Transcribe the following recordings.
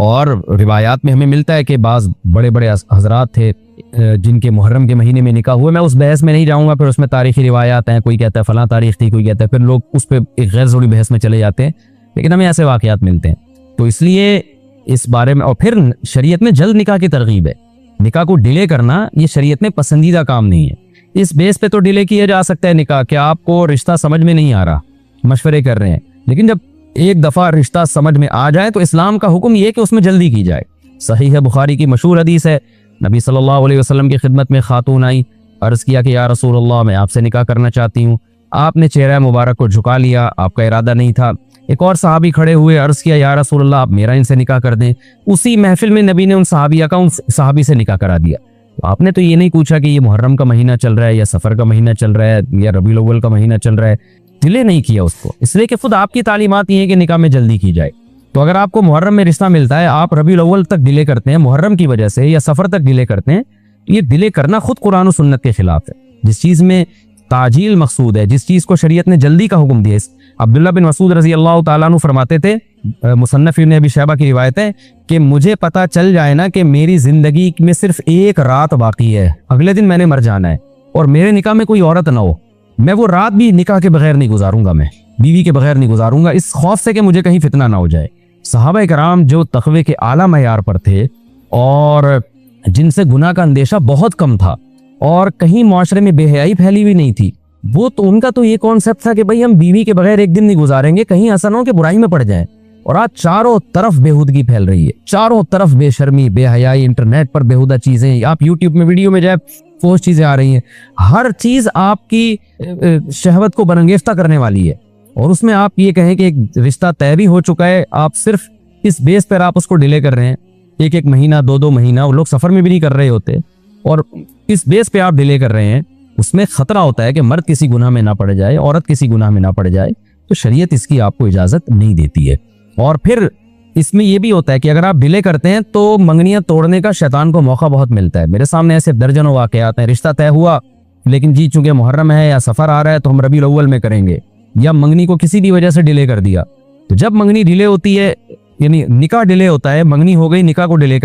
اور روایات میں ہمیں ملتا ہے کہ بعض بڑے بڑے حضرات تھے جن کے محرم کے مہینے میں نکاح ہوئے. میں اس بحث میں نہیں جاؤں گا, پھر اس میں تاریخی روایات ہیں, کوئی کہتا ہے فلاں تاریخ تھی, کوئی کہتا ہے, پھر لوگ اس پہ ایک غیر ضروری بحث میں چلے جاتے ہیں, لیکن ہمیں ایسے واقعات ملتے ہیں. تو اس لیے اس بارے میں, اور پھر شریعت میں جلد نکاح کی ترغیب ہے. نکاح کو ڈیلے کرنا یہ شریعت میں پسندیدہ کام نہیں ہے. اس بیس پہ تو ڈیلے کیا جا سکتا ہے نکاح, کہ آپ کو رشتہ سمجھ میں نہیں آ رہا, مشورے کر رہے ہیں, لیکن جب ایک دفعہ رشتہ سمجھ میں آ جائے تو اسلام کا حکم یہ کہ اس میں جلدی کی جائے. صحیح ہے, بخاری کی مشہور حدیث ہے, نبی صلی اللہ علیہ وسلم کی خدمت میں خاتون آئی, عرض کیا کہ یا رسول اللہ میں آپ سے نکاح کرنا چاہتی ہوں. آپ نے چہرہ مبارک کو جھکا لیا, آپ کا ارادہ نہیں تھا. ایک اور صحابی کھڑے ہوئے, عرض کیا یا رسول اللہ آپ میرا ان سے نکاح کر دیں. اسی محفل میں نبی نے ان صحابی سے نکاح کرا دیا. آپ نے تو یہ نہیں پوچھا کہ یہ محرم کا مہینہ چل رہا ہے یا سفر کا مہینہ چل رہا ہے یا ربیع الاول کا مہینہ چل رہا ہے, ڈیلے نہیں کیا اس کو, اس لیے کہ خود آپ کی تعلیمات یہ ہے کہ نکاح میں جلدی کی جائے. تو اگر آپ کو محرم میں رشتہ ملتا ہے, آپ ربیع الاول تک ڈیلے کرتے ہیں محرم کی وجہ سے یا سفر تک ڈیلے کرتے ہیں, یہ ڈیلے کرنا خود قرآن و سنت کے خلاف ہے. جس چیز میں تعجیل مقصود ہے, جس چیز کو شریعت نے جلدی کا حکم دیا. عبداللہ بن مسعود رضی اللہ تعالیٰ عنہ فرماتے تھے, مصنف ابن ابی شیبہ کی روایت ہے, کہ مجھے پتہ چل جائے نا کہ میری زندگی میں صرف ایک رات باقی ہے, اگلے دن میں نے مر جانا ہے, اور میرے نکاح میں کوئی عورت نہ ہو, میں وہ رات بھی نکاح کے بغیر نہیں گزاروں گا, میں بیوی کے بغیر نہیں گزاروں گا, اس خوف سے کہ مجھے کہیں فتنہ نہ ہو جائے. صحابہ کرام جو تقوی کے اعلیٰ معیار پر تھے اور جن سے گناہ کا اندیشہ بہت کم تھا اور کہیں معاشرے میں بے حیائی پھیلی ہوئی نہیں تھی, وہ تو ان کا تو یہ کانسیپٹ تھا کہ بھئی ہم بیوی کے بغیر ایک دن نہیں گزاریں گے, کہیں ایسا نہ ہو کہ برائی میں پڑ جائیں. اور آج چاروں طرف بےہودگی پھیل رہی ہے, چاروں طرف بے شرمی, بے حیائی, انٹرنیٹ پر بےہودہ چیزیں, آپ یوٹیوب میں ویڈیو میں جائے فوش چیزیں آ رہی ہیں, ہر چیز آپ کی شہوت کو برانگیختہ کرنے والی ہے. اور اس میں آپ یہ کہیں کہ ایک رشتہ طے بھی ہو چکا ہے, آپ صرف اس بیس پر آپ اس کو ڈیلے کر رہے ہیں, ایک مہینہ, دو مہینہ, وہ لوگ سفر میں بھی نہیں کر رہے ہوتے, اور اس بیس پہ آپ ڈیلے کر رہے ہیں. اس میں خطرہ ہوتا ہے کہ مرد کسی گناہ میں نہ پڑ جائے, عورت کسی گناہ میں نہ پڑ جائے, تو شریعت اس کی آپ کو اجازت نہیں دیتی ہے. اور پھر اس میں یہ بھی ہوتا ہے کہ اگر آپ ڈیلے کرتے ہیں تو منگنیاں توڑنے کا شیطان کو موقع بہت ملتا ہے. میرے سامنے ایسے درجنوں واقعات ہیں, رشتہ طے ہوا لیکن جی چونکہ محرم ہے یا سفر آ رہا ہے تو ہم ربیع الاول میں کریں گے, یا منگنی کو کسی بھی وجہ سے ڈیلے کر دیا. تو جب منگنی ڈیلے ہوتی ہے, یعنی نکاح ڈیلے ہوتا ہے, منگنی ہو گئی, نکاح کو ڈیلے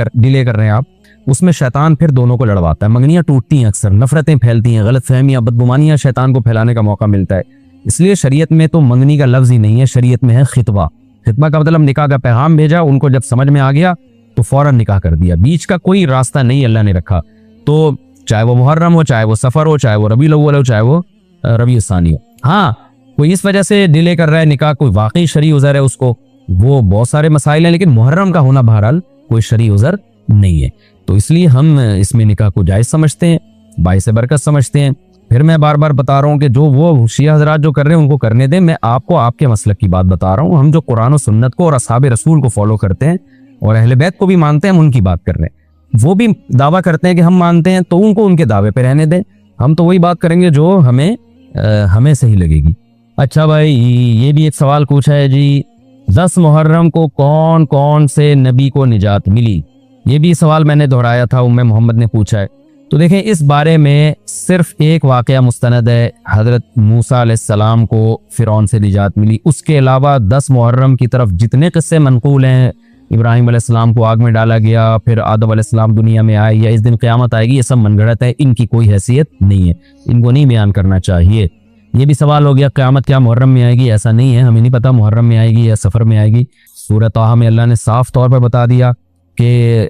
کر رہے ہیں آپ, اس میں شیطان پھر دونوں کو لڑواتا ہے. منگنیاں ٹوٹتی ہیں, اکثر نفرتیں پھیلتی ہیں, غلط فہمیاں, بدگمانیاں شیطان کو پھیلانے کا موقع ملتا ہے. اس لیے شریعت میں تو منگنی کا لفظ ہی نہیں ہے, شریعت میں ہے خطبہ. خطبہ کا مطلب نکاح کا پیغام بھیجا, ان کو جب سمجھ میں آ گیا تو فوراً نکاح کر دیا. بیچ کا کوئی راستہ نہیں اللہ نے رکھا. تو چاہے وہ محرم ہو, چاہے وہ سفر ہو, چاہے وہ ربیع الاول ہو, چاہے وہ ربیع الثانی ہو. ہاں کوئی اس وجہ سے ڈیلے کر رہا ہے نکاح, کوئی واقعی شرعی عذر ہے اس کو, وہ بہت سارے مسائل ہیں, لیکن محرم کا ہونا بہرحال کوئی شرعی عذر نہیں ہے. تو اس لیے ہم اس میں نکاح کو جائز سمجھتے ہیں, باعث برکت سمجھتے ہیں. پھر میں بار بار بتا رہا ہوں کہ جو وہ شیعہ حضرات جو کر رہے ہیں ان کو کرنے دیں, میں آپ کو آپ کے مسلک کی بات بتا رہا ہوں. ہم جو قرآن و سنت کو اور اصحاب رسول کو فالو کرتے ہیں اور اہل بیت کو بھی مانتے ہیں, ہم ان کی بات کر رہے ہیں. وہ بھی دعویٰ کرتے ہیں کہ ہم مانتے ہیں, تو ان کو ان کے دعوے پہ رہنے دیں. ہم تو وہی بات کریں گے جو ہمیں صحیح لگے گی. اچھا بھائی, یہ بھی ایک سوال پوچھا ہے جی, 10 محرم کو کون کون سے نبی کو نجات ملی؟ یہ بھی سوال میں نے دہرایا تھا, ام محمد نے پوچھا ہے. تو دیکھیں اس بارے میں صرف ایک واقعہ مستند ہے, حضرت موسیٰ علیہ السلام کو فرعون سے نجات ملی. اس کے علاوہ 10 محرم کی طرف جتنے قصے منقول ہیں, ابراہیم علیہ السلام کو آگ میں ڈالا گیا, پھر آدم علیہ السلام دنیا میں آئے, یا اس دن قیامت آئے گی, یہ سب من گھڑت ہے, ان کی کوئی حیثیت نہیں ہے, ان کو نہیں بیان کرنا چاہیے. یہ بھی سوال ہو گیا قیامت کیا محرم میں آئے گی؟ ایسا نہیں ہے, ہمیں نہیں پتا محرم میں آئے گی یا سفر میں آئے گی. سورہ طٰہٰ میں اللہ نے صاف طور پر بتا دیا کہ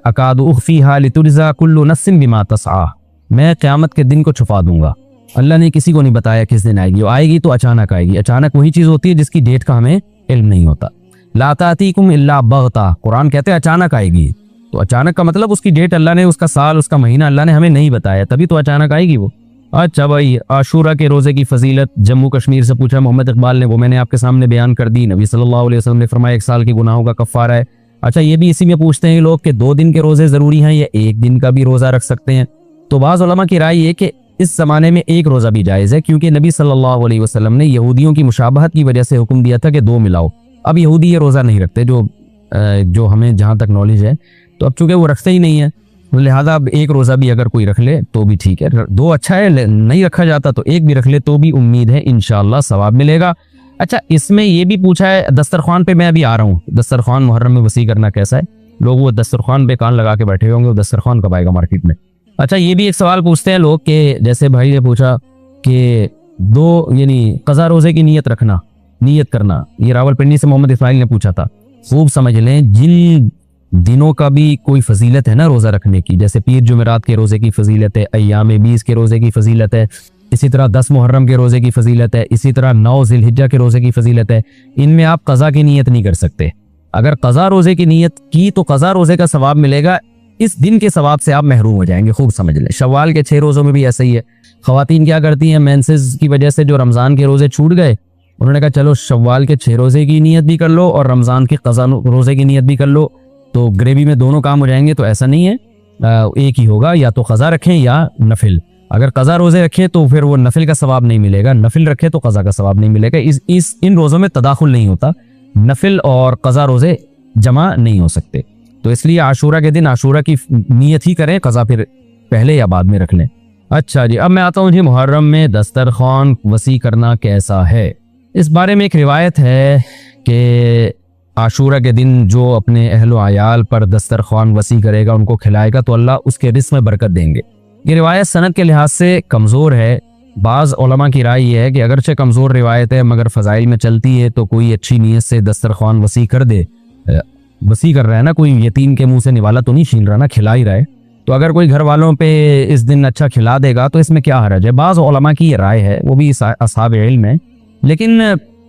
اکاد اخفیہا لتجزی کل نفس بما تسعی, میں قیامت کے دن کو چھپا دوں گا. اللہ نے کسی کو نہیں بتایا کس دن آئے گی, آئے گی تو اچانک آئے گی. اچانک وہی چیز ہوتی ہے جس کی ڈیٹ کا ہمیں علم نہیں ہوتا. لا تأتیکم الا بغتہ, قرآن کہتے ہیں اچانک آئے گی. تو اچانک کا مطلب اس کی ڈیٹ اللہ نے, اس کا سال, اس کا مہینہ اللہ نے ہمیں نہیں بتایا, تبھی تو اچانک آئے گی وہ. اچھا بھائی, عاشورہ کے روزے کی فضیلت جموں کشمیر سے پوچھا محمد اقبال نے, وہ میں نے آپ کے سامنے بیان کر دی. نبی صلی اللہ علیہ وسلم نے فرمایا 1 سال کے گناہوں کا کفارہ ہے. اچھا یہ بھی اسی میں پوچھتے ہیں لوگ کہ 2 دن کے روزے ضروری ہیں یا 1 دن کا بھی روزہ رکھ سکتے ہیں. تو بعض علماء کی رائے یہ کہ اس زمانے میں 1 روزہ بھی جائز ہے, کیونکہ نبی صلی اللہ علیہ وسلم نے یہودیوں کی مشابہت کی وجہ سے حکم دیا تھا کہ 2 ملاؤ. اب یہودی یہ روزہ نہیں رکھتے, جو ہمیں جہاں تک نالج ہے, تو اب چونکہ وہ رکھتے ہی نہیں ہیں, لہذا اب 1 روزہ بھی اگر کوئی رکھ لے تو بھی ٹھیک ہے. 2 اچھا ہے, نہیں رکھا جاتا تو 1 بھی رکھ لے تو بھی امید ہے انشاءاللہ ثواب ملے گا. اچھا اس میں یہ بھی پوچھا ہے دسترخوان پہ، میں ابھی آ رہا ہوں، دسترخوان محرم میں وسیع کرنا کیسا ہے؟ لوگ وہ دسترخوان پہ کان لگا کے بیٹھے ہوں گے، وہ دسترخوان کب آئے گا مارکیٹ میں؟ اچھا یہ بھی ایک سوال پوچھتے ہیں لوگ کہ جیسے بھائی نے پوچھا کہ یعنی قضا روزے کی نیت کرنا، یہ راول پنڈی سے محمد اسماعیل نے پوچھا تھا۔ خوب سمجھ لیں، جن دنوں کا بھی کوئی فضیلت ہے نا روزہ رکھنے کی، جیسے پیر جمعرات کے روزے کی فضیلت ہے، ایام 20 کے روزے کی فضیلت ہے، اسی طرح 10 محرم کے روزے کی فضیلت ہے، اسی طرح 9 ذی الحجہ کے روزے کی فضیلت ہے، ان میں آپ قضا کی نیت نہیں کر سکتے۔ اگر قضا روزے کی نیت کی تو قضا روزے کا ثواب ملے گا، اس دن کے ثواب سے آپ محروم ہو جائیں گے۔ خوب سمجھ لیں، شوال کے 6 روزوں میں بھی ایسا ہی ہے۔ خواتین کیا کرتی ہیں، مینسز کی وجہ سے جو رمضان کے روزے چھوٹ گئے، انہوں نے کہا چلو شوال کے 6 روزے کی نیت بھی کر لو اور رمضان کے قضا روزے کی نیت بھی کر لو، تو گریوی میں دونوں کام ہو جائیں گے۔ تو ایسا نہیں ہے، ایک ہی ہوگا، یا تو قضا رکھیں یا نفل۔ اگر قضا روزے رکھیں تو پھر وہ نفل کا ثواب نہیں ملے گا، نفل رکھے تو قضا کا ثواب نہیں ملے گا۔ ان روزوں میں تداخل نہیں ہوتا، نفل اور قضا روزے جمع نہیں ہو سکتے، تو اس لیے عاشورہ کے دن عاشورہ کی نیت ہی کریں، قضا پھر پہلے یا بعد میں رکھ لیں۔ اچھا جی، اب میں آتا ہوں جی محرم میں دسترخوان وسیع کرنا کیسا ہے۔ اس بارے میں ایک روایت ہے کہ عاشورہ کے دن جو اپنے اہل و عیال پر دسترخوان وسیع کرے گا، ان کو کھلائے گا، تو اللہ اس کے رزق میں برکت دیں گے۔ یہ روایت سند کے لحاظ سے کمزور ہے۔ بعض علماء کی رائے یہ ہے کہ اگرچہ کمزور روایت ہے مگر فضائل میں چلتی ہے، تو کوئی اچھی نیت سے دسترخوان وسیع کر دے، وسیع کر رہا ہے نا، کوئی یتیم کے منہ سے نوالا تو نہیں چھین رہا نا، کھلا ہی رہا ہے، تو اگر کوئی گھر والوں پہ اس دن اچھا کھلا دے گا تو اس میں کیا حرج ہے۔ بعض علماء کی یہ رائے ہے، وہ بھی اصحاب علم ہے، لیکن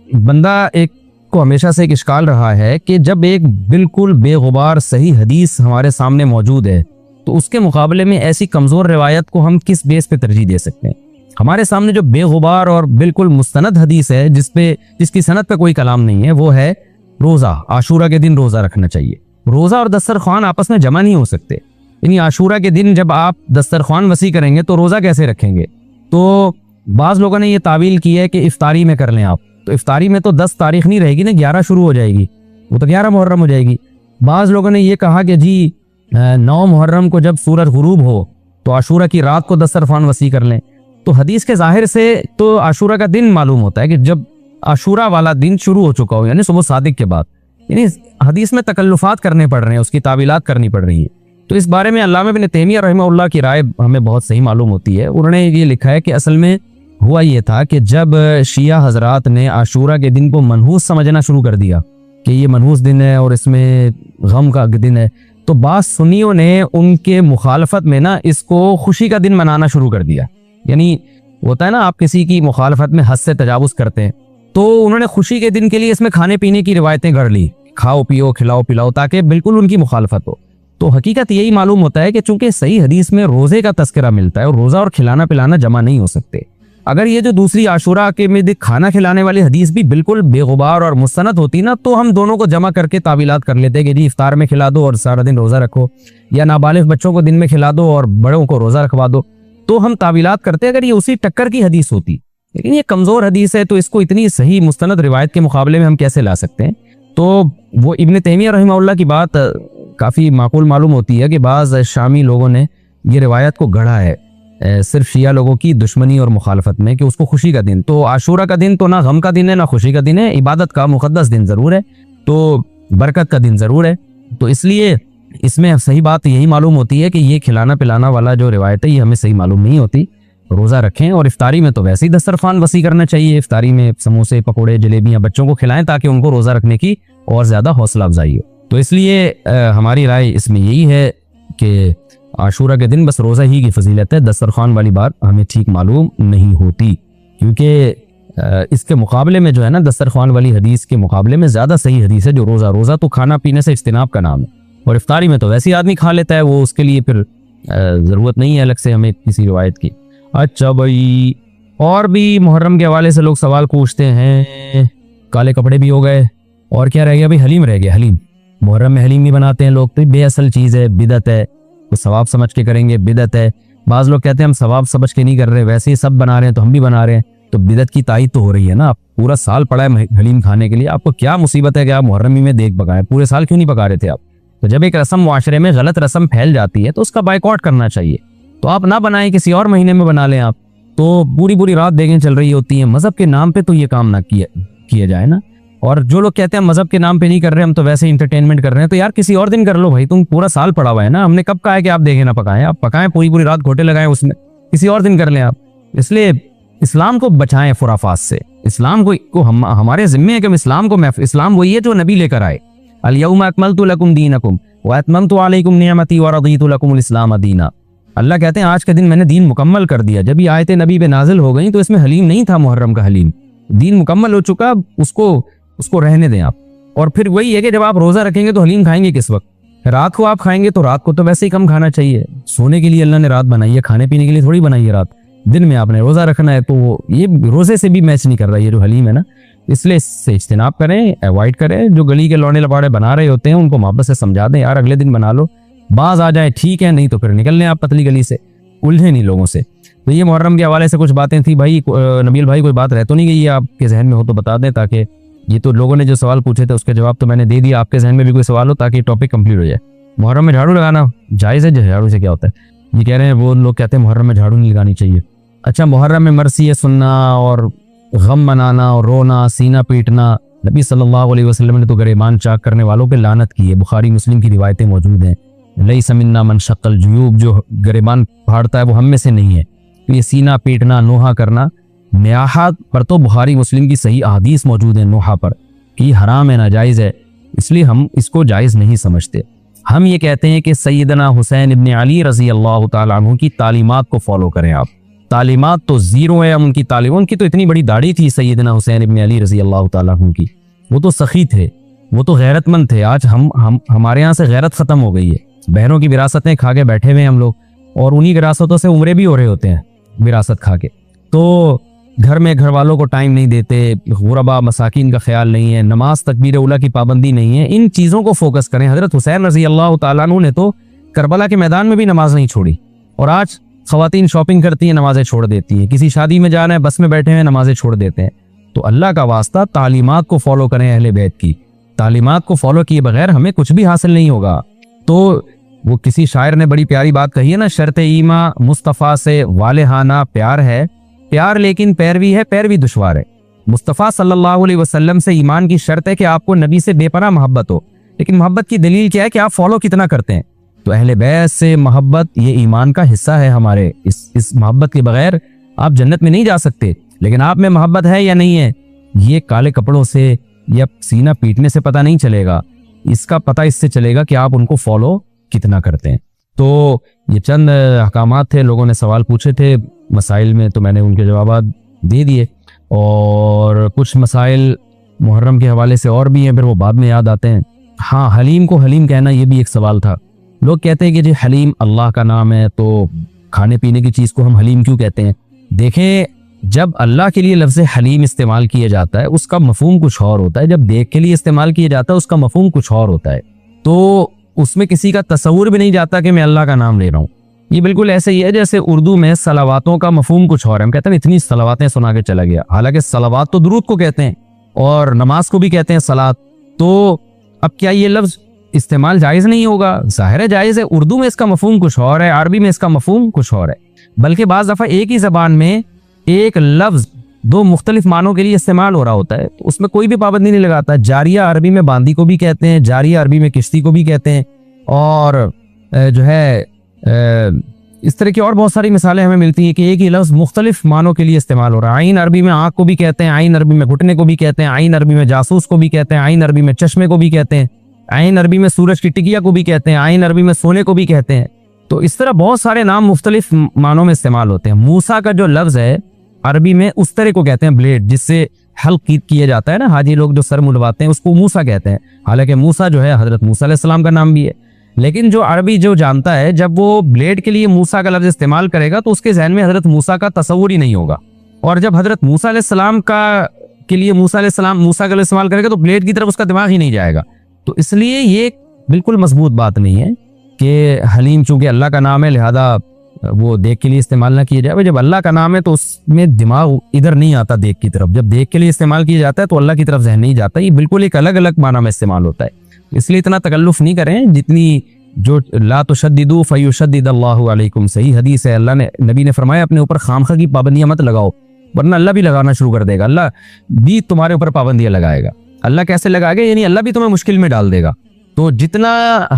بندہ ایک کو ہمیشہ سے ایک اشکال رہا ہے کہ جب ایک بالکل بے غبار صحیح حدیث ہمارے سامنے موجود ہے تو اس کے مقابلے میں ایسی کمزور روایت کو ہم کس بیس پہ ترجیح دے سکتے ہیں؟ ہمارے سامنے جو بے غبار اور بالکل مستند حدیث ہے، جس کی سند پہ کوئی کلام نہیں ہے، وہ ہے روزہ، عاشورہ کے دن روزہ رکھنا چاہیے۔ روزہ اور دسترخوان آپس میں جمع نہیں ہو سکتے، یعنی عاشورہ کے دن جب آپ دسترخوان وسیع کریں گے تو روزہ کیسے رکھیں گے؟ تو بعض لوگوں نے یہ تعویل کی ہے کہ افطاری میں کر لیں آپ، تو افطاری میں تو 10 تاریخ نہیں رہے گی نا، 11 شروع ہو جائے گی، وہ تو 11 محرم ہو جائے گی۔ بعض لوگوں نے یہ کہا کہ جی 9 محرم کو جب سورج غروب ہو تو عاشورہ کی رات کو دسترخوان وسیع کر لیں، تو حدیث کے ظاہر سے تو عاشورہ کا دن معلوم ہوتا ہے کہ جب عاشورہ والا دن شروع ہو چکا ہو، یعنی صبح صادق کے بعد، یعنی حدیث میں تکلفات کرنے پڑ رہے ہیں، اس کی تعویلات کرنی پڑ رہی ہے۔ تو اس بارے میں علامہ ابن تیمیہ رحمہ اللہ کی رائے ہمیں بہت صحیح معلوم ہوتی ہے۔ انہوں نے یہ لکھا ہے کہ اصل میں ہوا یہ تھا کہ جب شیعہ حضرات نے عاشورہ کے دن کو منحوس سمجھنا شروع کر دیا کہ یہ منحوس دن ہے اور اس میں غم کا دن ہے، تو بعض سنیوں نے ان کے مخالفت میں نا اس کو خوشی کا دن منانا شروع کر دیا۔ یعنی ہوتا ہے نا، آپ کسی کی مخالفت میں حد سے تجاوز کرتے ہیں، تو انہوں نے خوشی کے دن کے لیے اس میں کھانے پینے کی روایتیں گھڑ لی، کھاؤ پیو کھلاؤ پلاؤ، تاکہ بالکل ان کی مخالفت ہو۔ تو حقیقت یہی معلوم ہوتا ہے کہ چونکہ صحیح حدیث میں روزے کا تذکرہ ملتا ہے اور روزہ اور کھلانا پلانا جمع نہیں ہو سکتے۔ اگر یہ جو دوسری عاشورہ کے میں کھانا کھلانے والی حدیث بھی بالکل بے غبار اور مستند ہوتی نا، تو ہم دونوں کو جمع کر کے تعویلات کر لیتے کہ جی افطار میں کھلا دو اور سارا دن روزہ رکھو، یا نابالغ بچوں کو دن میں کھلا دو اور بڑوں کو روزہ رکھوا دو، تو ہم تعویلات کرتے اگر یہ اسی ٹکر کی حدیث ہوتی۔ لیکن یہ کمزور حدیث ہے، تو اس کو اتنی صحیح مستند روایت کے مقابلے میں ہم کیسے لا سکتے ہیں؟ تو وہ ابن تیمیہ رحمہ اللہ کی بات کافی معقول معلوم ہوتی ہے کہ بعض شامی لوگوں نے یہ روایت کو گڑھا ہے صرف شیعہ لوگوں کی دشمنی اور مخالفت میں، کہ اس کو خوشی کا دن، تو عاشورہ کا دن تو نہ غم کا دن ہے نہ خوشی کا دن ہے، عبادت کا مقدس دن ضرور ہے، تو برکت کا دن ضرور ہے۔ تو اس لیے اس میں صحیح بات یہی معلوم ہوتی ہے کہ یہ کھلانا پلانا والا جو روایت ہے یہ ہمیں صحیح معلوم نہیں ہوتی۔ روزہ رکھیں، اور افطاری میں تو ویسے ہی دسترخوان وسیع کرنا چاہیے، افطاری میں سموسے پکوڑے جلیبیاں بچوں کو کھلائیں تاکہ ان کو روزہ رکھنے کی اور زیادہ حوصلہ افزائی ہو۔ تو اس لیے ہماری رائے اس میں یہی ہے کہ عاشورہ کے دن بس روزہ ہی کی فضیلت ہے، دسترخوان والی بات ہمیں ٹھیک معلوم نہیں ہوتی، کیونکہ اس کے مقابلے میں جو ہے نا، دسترخوان والی حدیث کے مقابلے میں زیادہ صحیح حدیث ہے جو روزہ تو کھانا پینے سے اجتناب کا نام ہے، اور افطاری میں تو ویسے ہی آدمی کھا لیتا ہے، وہ اس کے لیے پھر ضرورت نہیں ہے الگ سے ہمیں کسی روایت کی۔ اچھا بھائی، اور بھی محرم کے حوالے سے لوگ سوال پوچھتے ہیں، کالے کپڑے بھی ہو گئے، اور کیا رہ گیا بھائی؟ حلیم رہ گیا۔ حلیم محرم میں حلیم بھی بناتے ہیں لوگ، تو بے اصل چیز ہے، بدعت ہے، وہ ثواب سمجھ کے کریں گے، بدعت ہے۔ بعض لوگ کہتے ہیں ہم ثواب سمجھ کے نہیں کر رہے، ویسے ہی سب بنا رہے ہیں تو ہم بھی بنا رہے ہیں، تو بدعت کی تائید تو ہو رہی ہے نا۔ آپ پورا سال پڑا ہے حلیم کھانے کے لیے، آپ کو کیا مصیبت ہے کہ آپ محرم میں دیکھ پکائیں؟ پورے سال کیوں نہیں پکا رہے تھے آپ؟ تو جب ایک رسم معاشرے میں غلط رسم پھیل جاتی ہے تو اس کا بائیکاٹ کرنا چاہیے، تو آپ نہ بنائیں، کسی اور مہینے میں بنا لیں آپ۔ تو پوری رات دیکھیں چل رہی ہوتی ہیں، مذہب کے نام پہ تو یہ کام نہ کیا کیا جائے نا. اور جو لوگ کہتے ہیں مذہب کے نام پہ نہیں کر رہے, ہم تو ویسے انٹرٹینمنٹ کر رہے ہیں, تو یار کسی اور دن کر لو بھائی, تم پورا سال پڑا ہوا ہے نا, ہم نے کب کہا ہے کہ آپ دیکھیں نہ پکائیں, آپ پکائیں پوری رات گھوٹے لگائیں اس میں, کسی اور دن کر لیں آپ. اس لیے اسلام کو بچائیں خرافات سے, اسلام کو ہمارے ذمے ہے کہ ہم اسلام کو اسلام وہی ہے جو نبی لے کر آئے. الیوم اکملت لکم دینکم واتممت علیکم نعمتی ورضیت لکم الاسلام دینا. اللہ کہتے ہیں آج کے دن میں نے دین مکمل کر دیا. جب یہ آیتیں نبی پہ نازل ہو گئیں تو اس میں حلیم نہیں تھا, محرم کا حلیم. دین مکمل ہو چکا, اس کو رہنے دیں آپ. اور پھر وہی ہے کہ جب آپ روزہ رکھیں گے تو حلیم کھائیں گے کس وقت؟ رات کو آپ کھائیں گے تو رات کو تو ویسے ہی کم کھانا چاہیے. سونے کے لیے اللہ نے رات بنائی ہے, کھانے پینے کے لیے تھوڑی بنائی ہے رات. دن میں آپ نے روزہ رکھنا ہے, تو یہ روزے سے بھی میچ نہیں کر رہا یہ جو حلیم ہے نا. اس لیے اس سے اجتناب کریں, ایوائڈ کریں. جو گلی کے لونے لپاڑے بنا رہے ہوتے ہیں ان کو محبت سے سمجھا دیں, یار اگلے دن بنا لو, باز آ جائے ٹھیک ہے, نہیں تو پھر نکل لیں آپ پتلی گلی سے, الجھیں نہیں لوگوں سے. تو یہ محرم کے حوالے سے کچھ باتیں تھیں بھائی. نبیل بھائی کوئی بات رہ تو نہیں گئی ہے آپ کے ذہن میں ہو تو بتا دیں, تاکہ یہ تو لوگوں نے جو سوال پوچھے تھے اس کے جواب تو میں نے دے دیا, آپ کے ذہن میں بھی کوئی سوال ہو تاکہ ٹاپک کمپلیٹ ہو جائے. محرم میں جھاڑو لگانا جائز ہے؟ جھاڑو سے کیا ہوتا ہے؟ یہ کہہ رہے ہیں وہ لوگ کہتے ہیں محرم میں جھاڑو نہیں لگانی چاہیے. اچھا, محرم میں مرثیہ سننا اور غم منانا اور رونا, سینہ پیٹنا, نبی صلی اللہ علیہ وسلم نے تو گریبان چاک کرنے والوں پہ لعنت کی ہے. بخاری مسلم کی روایتیں موجود ہیں. لیس منا من شق الجیوب, جو گریبان پھاڑتا ہے وہ ہم میں سے نہیں ہے. تو یہ سینہ پیٹنا, نوحہ کرنا, نیاحت پر تو بخاری مسلم کی صحیح احادیث موجود ہیں نوحہ پر کہ یہ حرام ہے, ناجائز ہے. اس لیے ہم اس کو جائز نہیں سمجھتے. ہم یہ کہتے ہیں کہ سیدنا حسین ابن علی رضی اللہ تعالیٰ عنہ کی تعلیمات کو فالو کریں آپ. تعلیمات تو زیرو ہے, ان کی تو اتنی بڑی داڑھی تھی سیدنا حسین ابن علی رضی اللہ تعالیٰ عنہ کی. وہ تو سخی تھے, وہ تو غیرت مند تھے. آج ہمارے یہاں سے غیرت ختم ہو گئی ہے. بہنوں کی وراثتیں کھا کے بیٹھے ہوئے ہیں ہم لوگ, اور انہی وراثتوں سے عمرے بھی ہو رہے ہوتے ہیں وراثت کھا کے. تو گھر میں گھر والوں کو ٹائم نہیں دیتے, غربا مساکین کا خیال نہیں ہے, نماز تکبیر اولیٰ کی پابندی نہیں ہے. ان چیزوں کو فوکس کریں. حضرت حسین رضی اللہ تعالیٰ عنہ نے تو کربلا کے میدان میں بھی نماز نہیں چھوڑی, اور آج خواتین شاپنگ کرتی ہیں نمازیں چھوڑ دیتی ہیں, کسی شادی میں جانا ہے بس میں بیٹھے ہیں نمازیں چھوڑ دیتے ہیں. تو اللہ کا واسطہ تعلیمات کو فالو کریں اہل بیت کی. تعلیمات کو فالو کیے بغیر ہمیں کچھ بھی حاصل نہیں ہوگا. تو وہ کسی شاعر نے بڑی پیاری بات کہی ہے نا, شرط ایماں مصطفیٰ سے والہانہ پیار ہے, پیار لیکن پیروی ہے, پیروی دشوار ہے. مصطفیٰ صلی اللہ علیہ وسلم سے ایمان کی شرط ہے کہ آپ کو نبی سے بے پناہ محبت ہو, لیکن محبت کی دلیل کیا ہے کہ آپ فالو کتنا کرتے ہیں. تو اہل بیت سے محبت یہ ایمان کا حصہ ہے ہمارے. اس محبت کے بغیر آپ جنت میں نہیں جا سکتے. لیکن آپ میں محبت ہے یا نہیں ہے, یہ کالے کپڑوں سے یا سینہ پیٹنے سے پتہ نہیں چلے گا. اس کا پتہ اس سے چلے گا کہ آپ ان کو فالو کتنا کرتے ہیں. تو یہ چند احکامات تھے, لوگوں نے سوال پوچھے تھے مسائل میں, تو میں نے ان کے جوابات دے دیے. اور کچھ مسائل محرم کے حوالے سے اور بھی ہیں, پھر وہ بعد میں یاد آتے ہیں. ہاں, حلیم کو حلیم کہنا یہ بھی ایک سوال تھا. لوگ کہتے ہیں کہ جی حلیم اللہ کا نام ہے, تو کھانے پینے کی چیز کو ہم حلیم کیوں کہتے ہیں؟ دیکھیں, جب اللہ کے لیے لفظ حلیم استعمال کیا جاتا ہے اس کا مفہوم کچھ اور ہوتا ہے, جب دیکھ کے لیے استعمال کیا جاتا ہے اس کا مفہوم کچھ اور ہوتا ہے. تو اس میں کسی کا تصور بھی نہیں جاتا کہ میں اللہ کا نام لے رہا ہوں. یہ بالکل ایسے ہی ہے جیسے اردو میں صلواتوں کا مفہوم کچھ اور ہے. ہم کہتے ہیں اتنی صلواتیں سنا کے چلا گیا, حالانکہ صلوات تو درود کو کہتے ہیں اور نماز کو بھی کہتے ہیں صلات. تو اب کیا یہ لفظ استعمال جائز نہیں ہوگا؟ ظاہر ہے جائز ہے. اردو میں اس کا مفہوم کچھ اور ہے, عربی میں اس کا مفہوم کچھ اور ہے. بلکہ بعض دفعہ ایک ہی زبان میں ایک لفظ دو مختلف معنوں کے لیے استعمال ہو رہا ہوتا ہے, تو اس میں کوئی بھی پابندی نہیں لگاتا. جاریہ عربی میں باندی کو بھی کہتے ہیں, جاریہ عربی میں کشتی کو بھی کہتے ہیں, اور جو ہے اس طرح کی اور بہت ساری مثالیں ہمیں ملتی ہیں کہ ایک ہی لفظ مختلف معنوں کے لیے استعمال ہو رہا ہے. عین عربی میں آنکھ کو بھی کہتے ہیں, عین عربی میں گھٹنے کو بھی کہتے ہیں, عین عربی میں جاسوس کو بھی کہتے ہیں, عین عربی میں چشمے کو بھی کہتے ہیں, عین عربی میں سورج کی ٹکیا کو بھی کہتے ہیں, عین عربی میں سونے کو بھی کہتے ہیں. تو اس طرح بہت سارے نام مختلف معنوں میں استعمال ہوتے ہیں. موسیٰ کا جو لفظ ہے عربی میں استرے کو کہتے ہیں, بلیڈ جس سے حلق کیا جاتا ہے نا, حاجی لوگ جو سر منڈواتے ہیں اس کو موسیٰ کہتے ہیں. حالانکہ موسیٰ جو ہے حضرت موسیٰ علیہ السلام کا نام بھی ہے. لیکن جو عربی جو جانتا ہے جب وہ بلیڈ کے لیے موسیٰ کا لفظ استعمال کرے گا تو اس کے ذہن میں حضرت موسیٰ کا تصور ہی نہیں ہوگا. اور جب حضرت موسیٰ علیہ السلام کے لیے موسیٰ کا لفظ استعمال کرے گا تو بلیڈ کی طرف اس کا دماغ ہی نہیں جائے گا. تو اس لیے یہ بالکل مضبوط بات نہیں ہے کہ حلیم چونکہ اللہ کا نام ہے لہذا وہ دیکھ کے لیے استعمال نہ کیا جائے. جب اللہ کا نام ہے تو اس میں دماغ ادھر نہیں آتا دیکھ کی طرف. جب دیکھ کے لیے استعمال کیا جاتا ہے تو اللہ کی طرف ذہن نہیں جاتا. یہ بالکل ایک الگ الگ معنی میں استعمال ہوتا ہے. اس لیے اتنا تکلف نہیں کریں جتنی جو لا تشددوا فیشدد اللہ علیکم. صحیح حدیث ہے, اللہ نے نبی نے فرمایا اپنے اوپر خامخواہ کی پابندیاں مت لگاؤ, ورنہ اللہ بھی لگانا شروع کر دے گا، اللہ بھی تمہارے اوپر پابندیاں لگائے گا۔ اللہ کیسے لگائے گا؟ یعنی اللہ بھی تمہیں مشکل میں ڈال دے گا۔ تو جتنا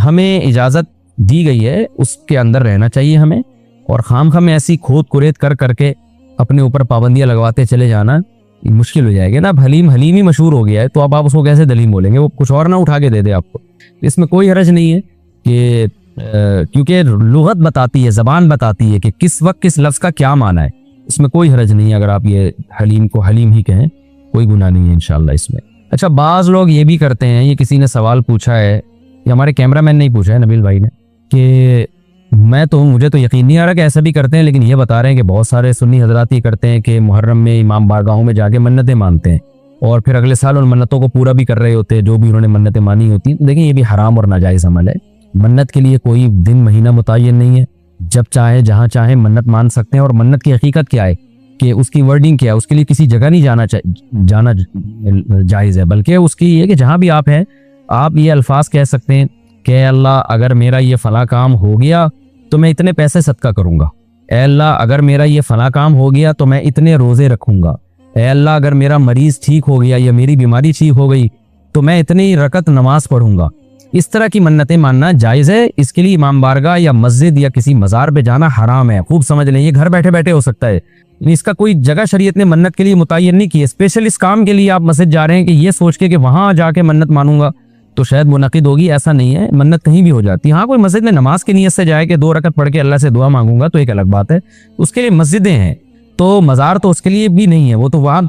ہمیں اجازت دی گئی ہے اس کے اندر رہنا چاہیے ہمیں، اور خام خام ایسی کھود کرید کر کے اپنے اوپر پابندیاں لگواتے چلے جانا مشکل ہو جائے گا نا۔ اب حلیم ہی مشہور ہو گیا ہے، تو اب آپ اس کو کیسے دلیم بولیں گے؟ وہ کچھ اور نہ اٹھا کے دے دے آپ کو۔ اس میں کوئی حرج نہیں ہے کہ کیونکہ لغت بتاتی ہے، زبان بتاتی ہے کہ کس وقت کس لفظ کا کیا معنی ہے، اس میں کوئی حرج نہیں ہے اگر آپ یہ حلیم کو حلیم ہی کہیں، کوئی گناہ نہیں ہے انشاءاللہ اس میں۔ اچھا، بعض لوگ یہ بھی کرتے ہیں، یہ کسی نے سوال پوچھا ہے، یہ ہمارے کیمرہ مین نے ہی پوچھا ہے، نبیل بھائی نے، کہ مجھے تو یقین نہیں آ رہا کہ ایسا بھی کرتے ہیں، لیکن یہ بتا رہے ہیں کہ بہت سارے سنی حضرات یہ کرتے ہیں کہ محرم میں امام بارگاہوں میں جا کے منتیں مانتے ہیں اور پھر اگلے سال ان منتوں کو پورا بھی کر رہے ہوتے ہیں جو بھی انہوں نے منتیں مانی ہوتی ہیں۔ دیکھیں، یہ بھی حرام اور ناجائز عمل ہے۔ منت کے لیے کوئی دن مہینہ متعین نہیں ہے، جب چاہے جہاں چاہے منت مان سکتے ہیں، اور منت کی حقیقت کیا ہے کہ اس کی ورڈنگ کیا ہے، اس کے لیے کسی جگہ نہیں جانا جائز ہے، بلکہ اس کی یہ کہ جہاں بھی آپ ہیں آپ یہ الفاظ کہہ سکتے ہیں کہ اے اللہ اگر میرا یہ فلاں کام ہو گیا تو میں اتنے پیسے صدقہ کروں گا، اے اللہ اگر میرا یہ فلاں کام ہو گیا تو میں اتنے روزے رکھوں گا، اے اللہ اگر میرا مریض ٹھیک ہو گیا یا میری بیماری ٹھیک ہو گئی تو میں اتنی رکعت نماز پڑھوں گا۔ اس طرح کی منتیں ماننا جائز ہے، اس کے لیے امام بارگاہ یا مسجد یا کسی مزار پہ جانا حرام ہے۔ خوب سمجھ لیں، یہ گھر بیٹھے بیٹھے ہو سکتا ہے، اس کا کوئی جگہ شریعت نے منت کے لیے متعین نہیں کی ہے۔ اسپیشل اس کام کے لیے آپ مسجد جا رہے ہیں کہ یہ سوچ کے کہ وہاں جا کے منت مانوں گا تو شاید منعقد ہوگی، ایسا نہیں ہے، منت کہیں بھی ہو جاتی ہے۔ ہاں، کوئی مسجد میں نماز کی نیت سے جائے کہ 2 رکعت پڑھ کے اللہ سے دعا مانگوں گا تو ایک الگ بات ہے، اس کے لیے مسجدیں ہیں، تو مزار تو اس کے لیے بھی نہیں ہے، وہ تو وہاں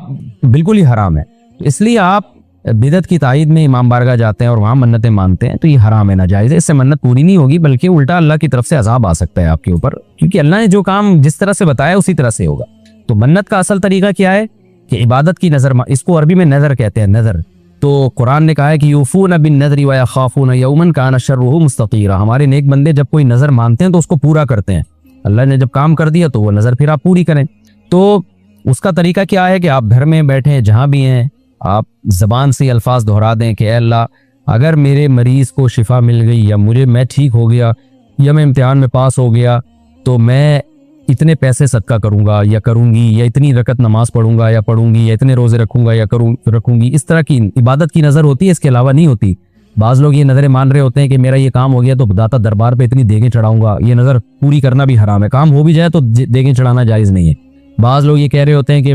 بالکل ہی حرام ہے۔ اس لیے آپ بدعت کی تائید میں امام بارگاہ جاتے ہیں اور وہاں منتیں مانتے ہیں تو یہ حرام ہے، ناجائز ہے، اس سے منت پوری نہیں ہوگی بلکہ الٹا اللہ کی طرف سے عذاب آ سکتا ہے آپ کے اوپر، کیونکہ اللہ نے جو کام جس طرح سے بتایا اسی طرح سے ہوگا۔ تو منت کا اصل طریقہ کیا ہے کہ عبادت کی نظر، اس کو عربی میں نظر کہتے ہیں، نظر۔ تو قرآن نے کہا ہے کہ یوفون بالنذر ویخافون یوما کان شرہ مستطیرا، ہمارے نیک بندے جب کوئی نظر مانتے ہیں تو اس کو پورا کرتے ہیں، اللہ نے جب کام کر دیا تو وہ نظر پھر آپ پوری کریں۔ تو اس کا طریقہ کیا ہے کہ آپ گھر میں بیٹھیں، جہاں بھی ہیں، آپ زبان سے الفاظ دہرا دیں کہ اے اللہ اگر میرے مریض کو شفا مل گئی یا میں ٹھیک ہو گیا یا میں امتحان میں پاس ہو گیا تو میں اتنے پیسے صدقہ کروں گا یا کروں گی، یا اتنی رکعت نماز پڑھوں گا یا پڑھوں گی، یا اتنے روزے رکھوں گا یا رکھوں گی۔ اس طرح کی عبادت کی نظر ہوتی ہے، اس کے علاوہ نہیں ہوتی۔ بعض لوگ یہ نظریں مان رہے ہوتے ہیں کہ میرا یہ کام ہو گیا تو داتا دربار پہ اتنی دیگیں چڑھاؤں گا، یہ نظر پوری کرنا بھی حرام ہے۔ کام ہو بھی جائے تو دیگیں چڑھانا جائز نہیں ہے۔ بعض لوگ یہ کہہ رہے ہوتے ہیں کہ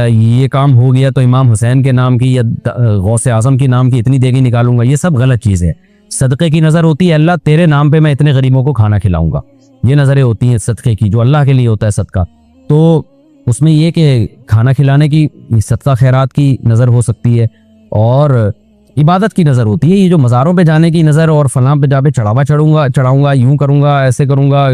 یہ کام ہو گیا تو امام حسین کے نام کی یا غوث اعظم کے نام کی اتنی دیگیں نکالوں گا، یہ سب غلط چیز ہے۔ صدقے کی نظر ہوتی ہے اللہ تیرے نام پہ میں اتنے غریبوں کو کھانا کھلاؤں گا، یہ نظریں ہوتی ہیں صدقے کی، جو اللہ کے لیے ہوتا ہے صدقہ۔ تو اس میں یہ کہ کھانا کھلانے کی صدقہ خیرات کی نظر ہو سکتی ہے، اور عبادت کی نظر ہوتی ہے یہ جو مزاروں پہ جانے کی نظر، اور فلاں پہ جا پہ چڑھاؤں گا، یوں کروں گا، ایسے کروں گا،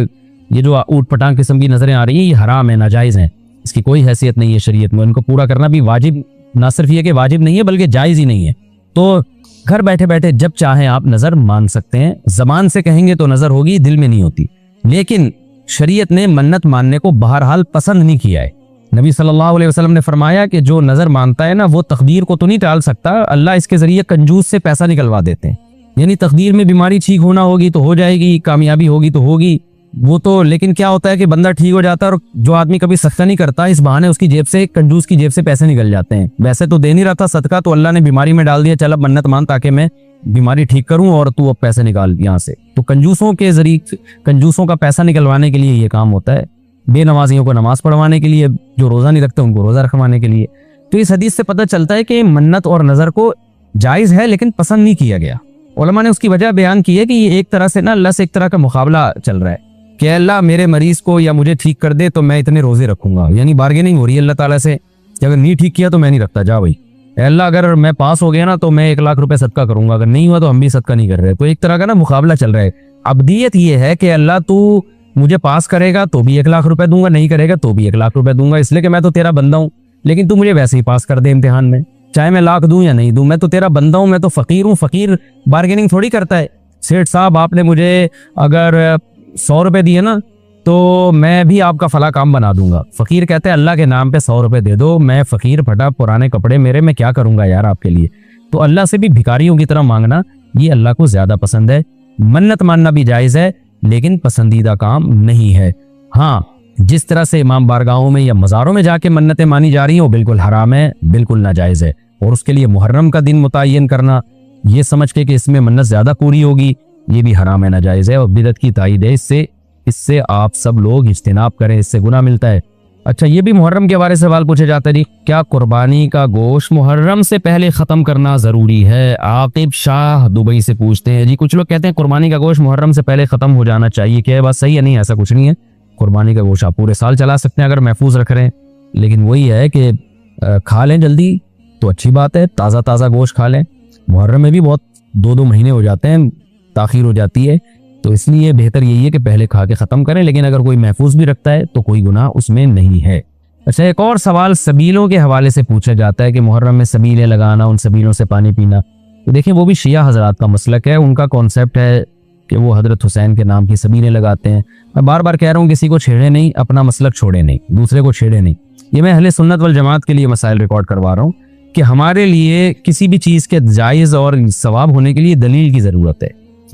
یہ جو اوٹ پٹانگ قسم کی نظریں آ رہی ہیں یہ حرام ہے، ناجائز ہیں، اس کی کوئی حیثیت نہیں ہے شریعت میں، ان کو پورا کرنا بھی واجب، نہ صرف یہ کہ واجب نہیں ہے بلکہ جائز ہی نہیں ہے۔ تو گھر بیٹھے بیٹھے جب چاہیں آپ نظر مان سکتے ہیں، زبان سے کہیں گے تو نظر ہوگی، دل میں نہیں ہوتی، لیکن شریعت نے منت ماننے کو بہرحال پسند نہیں کیا ہے۔ نبی صلی اللہ علیہ وسلم نے فرمایا کہ جو نظر مانتا ہے نا وہ تقدیر کو تو نہیں ٹال سکتا، اللہ اس کے ذریعے کنجوس سے پیسہ نکلوا دیتے ہیں، یعنی تقدیر میں بیماری ٹھیک ہونا ہوگی تو ہو جائے گی، کامیابی ہوگی تو ہوگی، وہ تو، لیکن کیا ہوتا ہے کہ بندہ ٹھیک ہو جاتا ہے اور جو آدمی کبھی صدقہ نہیں کرتا اس بہانے اس کی جیب سے، کنجوس کی جیب سے پیسے نکل جاتے ہیں، ویسے تو دے نہیں رہا تھا صدقہ تو اللہ نے بیماری میں ڈال دیا، چل اب منت مان تاکہ میں بیماری ٹھیک کروں اور تو اب پیسے نکال یہاں سے۔ تو کنجوسوں کے ذریعے، کنجوسوں کا پیسہ نکلوانے کے لیے یہ کام ہوتا ہے، بے نمازیوں کو نماز پڑھوانے کے لیے، جو روزہ نہیں رکھتے ان کو روزہ رکھوانے کے لیے۔ تو اس حدیث سے پتہ چلتا ہے کہ منت اور نظر کو جائز ہے لیکن پسند نہیں کیا گیا۔ علماء نے اس کی وجہ بیان کی ہے کہ یہ ایک طرح سے نا اللہ سے ایک طرح کا مقابلہ چل رہا ہے کہ اللہ میرے مریض کو یا مجھے ٹھیک کر دے تو میں اتنے روزے رکھوں گا، یعنی بارگیننگ ہو رہی ہے اللہ تعالیٰ سے کہ اگر نہیں ٹھیک کیا تو میں نہیں رکھتا، جا بھائی، اے اللہ اگر میں پاس ہو گیا نا تو میں 1 لاکھ روپے صدقہ کروں گا، اگر نہیں ہوا تو ہم بھی صدقہ نہیں کر رہے۔ تو ایک طرح کا نا مقابلہ چل رہا ہے۔ عبدیت یہ ہے کہ اللہ تو مجھے پاس کرے گا تو بھی 1 لاکھ روپے دوں گا، نہیں کرے گا تو بھی 1 لاکھ روپے دوں گا، اس لیے کہ میں تو تیرا بندہ ہوں، لیکن تو مجھے ویسے ہی پاس کر دے امتحان میں، چاہے میں لاکھ دوں یا نہیں دوں، میں تو تیرا بندہ ہوں، میں تو فقیر ہوں۔ فقیر بارگیننگ تھوڑی کرتا ہے، سیٹھ صاحب آپ نے مجھے اگر 100 روپے دیے نا تو میں بھی آپ کا فلاں کام بنا دوں گا۔ فقیر کہتے ہیں اللہ کے نام پہ 100 روپے دے دو، میں فقیر پھٹا، پرانے کپڑے میرے، میں کیا کروں گا یار آپ کے لیے۔ تو اللہ سے بھی بھکاریوں کی طرح مانگنا یہ اللہ کو زیادہ پسند ہے۔ منت ماننا بھی جائز ہے لیکن پسندیدہ کام نہیں ہے۔ ہاں، جس طرح سے امام بارگاہوں میں یا مزاروں میں جا کے منتیں مانی جا رہی ہیں وہ بالکل حرام ہے، بالکل ناجائز ہے، اور اس کے لیے محرم کا دن متعین کرنا یہ سمجھ کے کہ اس میں منت زیادہ پوری ہوگی، یہ بھی حرام ہے، ناجائز ہے اور بدعت کی تائید ہے۔ اس سے آپ سب لوگ اجتناب کریں، اس سے گناہ ملتا ہے۔ اچھا، یہ بھی محرم کے بارے سے سوال پوچھا جاتا ہے جی، کیا قربانی کا گوشت محرم سے پہلے ختم کرنا ضروری ہے؟ عاقب شاہ دبئی سے پوچھتے ہیں جی، کچھ لوگ کہتے ہیں قربانی کا گوشت محرم سے پہلے ختم ہو جانا چاہیے، کیا یہ بات صحیح ہے؟ نہیں، ایسا کچھ نہیں ہے۔ قربانی کا گوشت آپ پورے سال چلا سکتے ہیں اگر محفوظ رکھ رہے ہیں، لیکن وہی ہے کہ کھا لیں جلدی تو اچھی بات ہے، تازہ تازہ گوشت کھا لیں۔ محرم میں بھی بہت 2 مہینے ہو جاتے ہیں، تاخیر ہو جاتی ہے، تو اس لیے بہتر یہی ہے کہ پہلے کھا کے ختم کریں، لیکن اگر کوئی محفوظ بھی رکھتا ہے تو کوئی گناہ اس میں نہیں ہے۔ اچھا، ایک اور سوال سبیلوں کے حوالے سے پوچھا جاتا ہے کہ محرم میں سبیلیں لگانا، ان سبیلوں سے پانی پینا، تو دیکھیں وہ بھی شیعہ حضرات کا مسلک ہے، ان کا کانسیپٹ ہے کہ وہ حضرت حسین کے نام کی سبیلیں لگاتے ہیں۔ میں بار بار کہہ رہا ہوں کسی کو چھیڑے نہیں، اپنا مسلک چھوڑے نہیں، دوسرے کو چھیڑے نہیں۔ یہ میں اہل سنت والجماعت کے لیے مسائل ریکارڈ کروا رہا ہوں کہ ہمارے لیے کسی بھی چیز کے جائز اور ثواب ہونے کے لیے دلیل کی ضرورت ہے۔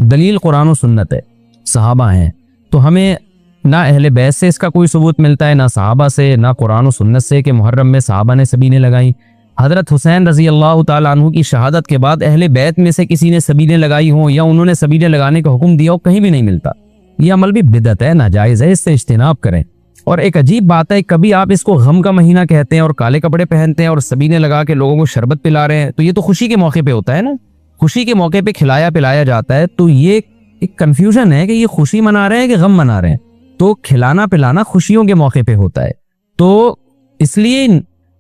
دلیل قرآن و سنت ہے، صحابہ ہیں، تو ہمیں نہ اہل بیت سے اس کا کوئی ثبوت ملتا ہے، نہ صحابہ سے، نہ قرآن و سنت سے کہ محرم میں صحابہ نے سبیلیں لگائیں۔ حضرت حسین رضی اللہ تعالیٰ عنہ کی شہادت کے بعد اہل بیت میں سے کسی نے سبیلیں لگائی ہوں یا انہوں نے سبیلیں لگانے کا حکم دیا ہو، کہیں بھی نہیں ملتا۔ یہ عمل بھی بدعت ہے، ناجائز ہے، اس سے اجتناب کریں۔ اور ایک عجیب بات ہے، کبھی آپ اس کو غم کا مہینہ کہتے ہیں اور کالے کپڑے پہنتے ہیں اور سبیلیں لگا کے لوگوں کو شربت پلا رہے ہیں، تو یہ تو خوشی کے موقع پہ ہوتا ہے نا، خوشی کے موقع پہ کھلایا پلایا جاتا ہے، تو یہ ایک کنفیوژن ہے کہ یہ خوشی منا رہے ہیں کہ غم منا رہے ہیں۔ تو کھلانا پلانا خوشیوں کے موقع پہ ہوتا ہے، تو اس لیے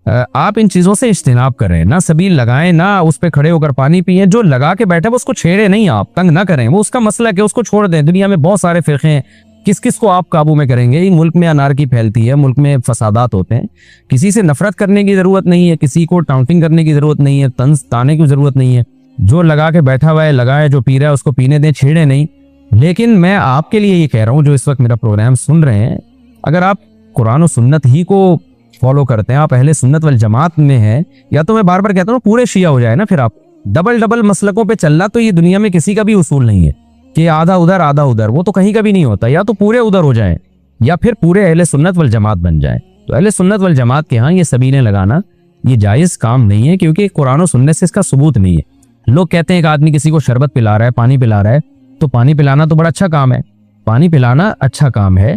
آپ ان چیزوں سے اجتناب کریں، نہ سبیل لگائیں، نہ اس پہ کھڑے ہو کر پانی پئیں۔ جو لگا کے بیٹھے وہ اس کو چھیڑے نہیں، آپ تنگ نہ کریں، وہ اس کا مسئلہ ہے کہ اس کو چھوڑ دیں۔ دنیا میں بہت سارے فرقے ہیں، کس کس کو آپ قابو میں کریں گے؟ ملک میں انارکی پھیلتی ہے، ملک میں فسادات ہوتے ہیں، کسی سے نفرت کرنے کی ضرورت نہیں ہے، کسی کو ٹاؤنٹنگ کرنے کی ضرورت نہیں ہے، طنز تانے کی ضرورت نہیں ہے۔ جو لگا کے بیٹھا ہوا ہے لگائے، جو پی رہا ہے اس کو پینے دیں، چھیڑے نہیں۔ لیکن میں آپ کے لیے یہ کہہ رہا ہوں جو اس وقت میرا پروگرام سن رہے ہیں، اگر آپ قرآن و سنت ہی کو فالو کرتے ہیں، آپ اہل سنت والجماعت میں ہیں، یا تو میں بار بار کہتا ہوں پورے شیعہ ہو جائے نا، پھر آپ ڈبل مسلکوں پہ چلنا تو یہ دنیا میں کسی کا بھی اصول نہیں ہے کہ آدھا ادھر آدھا ادھر، وہ تو کہیں کا بھی نہیں ہوتا۔ یا تو پورے ادھر ہو جائیں یا پھر پورے اہل سنت والجماعت بن جائیں۔ تو اہل سنت والجماعت کے ہاں یہ سبیلیں لگانا یہ جائز کام نہیں ہے، کیونکہ قرآن و سنت سے اس کا ثبوت نہیں ہے۔ لوگ کہتے ہیں کہ آدمی کسی کو شربت پلا رہا ہے، پانی پلا رہا ہے، تو پانی پلانا تو بڑا اچھا کام ہے، پانی پلانا اچھا کام ہے،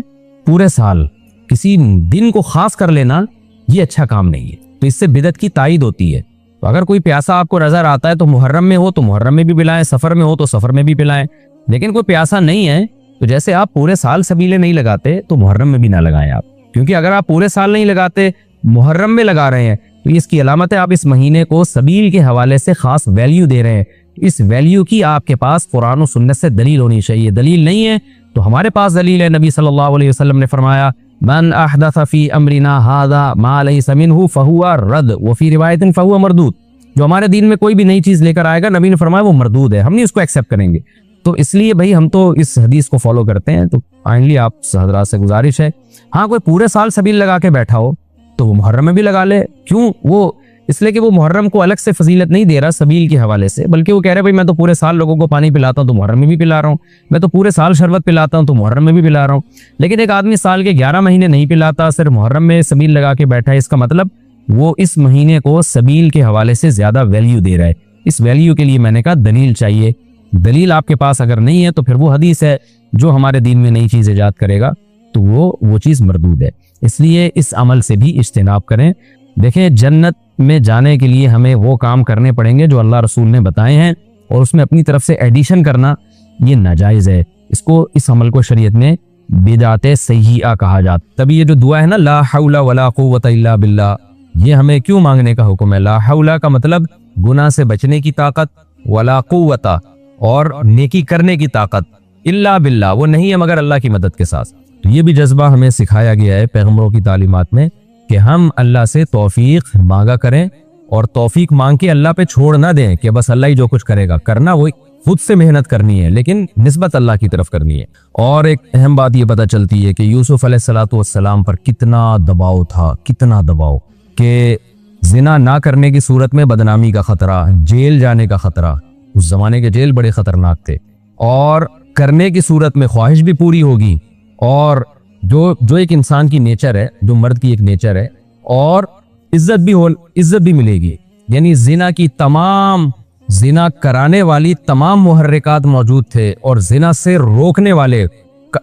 پورے سال کسی دن کو خاص کر لینا یہ اچھا کام نہیں ہے، تو اس سے بدعت کی تائید ہوتی ہے۔ تو اگر کوئی پیاسا آپ کو نظر آتا ہے تو محرم میں ہو تو محرم میں بھی پلائیں، سفر میں ہو تو سفر میں بھی پلائیں، لیکن کوئی پیاسا نہیں ہے تو جیسے آپ پورے سال سبیلیں نہیں لگاتے تو محرم میں بھی نہ لگائیں آپ، کیونکہ اگر آپ پورے سال نہیں لگاتے محرم میں لگا رہے ہیں تو اس کی علامت ہے آپ اس مہینے کو سبیل کے حوالے سے خاص ویلیو دے رہے ہیں۔ اس ویلیو کی آپ کے پاس قرآن و سنت سے دلیل ہونی چاہیے، دلیل نہیں ہے تو ہمارے پاس دلیل ہے۔ نبی صلی اللہ علیہ وسلم نے فرمایا من احدث فی امرنا ھذا ما لیس منہ فہو رد وفی روایت فہو مردود، جو ہمارے دین میں کوئی بھی نئی چیز لے کر آئے گا نبی نے فرمایا وہ مردود ہے، ہم نہیں اس کو ایکسیپٹ کریں گے۔ تو اس لیے بھائی ہم تو اس حدیث کو فالو کرتے ہیں، تو کائنڈلی آپ حضرات سے گزارش ہے، ہاں کوئی پورے سال سبیل لگا کے بیٹھا ہو تو وہ محرم میں بھی لگا لے۔ کیوں؟ وہ اس لیے کہ وہ محرم کو الگ سے فضیلت نہیں دے رہا سبیل کے حوالے سے، بلکہ وہ کہہ رہے بھائی میں تو پورے سال لوگوں کو پانی پلاتا ہوں تو محرم میں بھی پلا رہا ہوں، میں تو پورے سال شربت پلاتا ہوں تو محرم میں بھی پلا رہا ہوں۔ لیکن ایک آدمی سال کے 11 مہینے نہیں پلاتا، صرف محرم میں سبیل لگا کے بیٹھا ہے، اس کا مطلب وہ اس مہینے کو سبیل کے حوالے سے زیادہ ویلیو دے رہا ہے۔ اس ویلیو کے لیے میں نے کہا دلیل چاہیے، دلیل آپ کے پاس اگر نہیں ہے تو پھر وہ حدیث ہے جو ہمارے دین میں نئی چیز ایجاد کرے گا تو وہ چیز مردود ہے۔ اس لیے اس عمل سے بھی اجتناب کریں۔ دیکھیں جنت میں جانے کے لیے ہمیں وہ کام کرنے پڑیں گے جو اللہ رسول نے بتائے ہیں، اور اس میں اپنی طرف سے ایڈیشن کرنا یہ ناجائز ہے۔ اس عمل کو شریعت میں بدعت سیئہ کہا جاتا۔ تبھی یہ جو دعا ہے نا لا حول ولا قوت الا باللہ، یہ ہمیں کیوں مانگنے کا حکم ہے؟ لا حول کا مطلب گناہ سے بچنے کی طاقت، ولا قوت اور نیکی کرنے کی طاقت، الا باللہ وہ نہیں ہے مگر اللہ کی مدد کے ساتھ۔ تو یہ بھی جذبہ ہمیں سکھایا گیا ہے پیغمبروں کی تعلیمات میں کہ ہم اللہ سے توفیق مانگا کریں، اور توفیق مانگ کے اللہ پہ چھوڑ نہ دیں کہ بس اللہ ہی جو کچھ کرے گا، کرنا وہی خود سے محنت کرنی ہے لیکن نسبت اللہ کی طرف کرنی ہے۔ اور ایک اہم بات یہ پتہ چلتی ہے کہ یوسف علیہ السلام پر کتنا دباؤ تھا، کتنا دباؤ کہ زنا نہ کرنے کی صورت میں بدنامی کا خطرہ، جیل جانے کا خطرہ، اس زمانے کے جیل بڑے خطرناک تھے، اور کرنے کی صورت میں خواہش بھی پوری ہوگی اور جو ایک انسان کی نیچر ہے, جو مرد کی ایک نیچر ہے, اور عزت بھی ملے گی. یعنی زنا کی تمام, زنا کرانے والی تمام محرکات موجود تھے اور زنا سے روکنے والے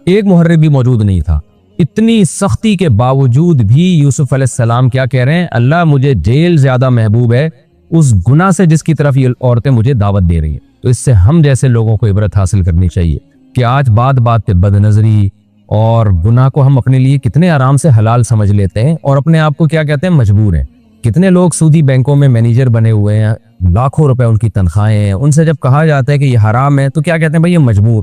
ایک محرک بھی موجود نہیں تھا. اتنی سختی کے باوجود بھی یوسف علیہ السلام کیا کہہ رہے ہیں, اللہ مجھے جیل زیادہ محبوب ہے اس گناہ سے جس کی طرف یہ عورتیں مجھے دعوت دے رہی ہیں. تو اس سے ہم جیسے لوگوں کو عبرت حاصل کرنی چاہیے کہ آج بات بات پہ بد نظری اور گناہ کو ہم اپنے لیے کتنے آرام سے حلال سمجھ لیتے ہیں اور اپنے آپ کو کیا کہتے ہیں, مجبور ہیں. کتنے لوگ سودی بینکوں میں مینیجر بنے ہوئے ہیں, لاکھوں روپے ان کی تنخواہیں ہیں, ان سے جب کہا جاتا ہے کہ یہ حرام ہے تو کیا کہتے ہیں, بھائی یہ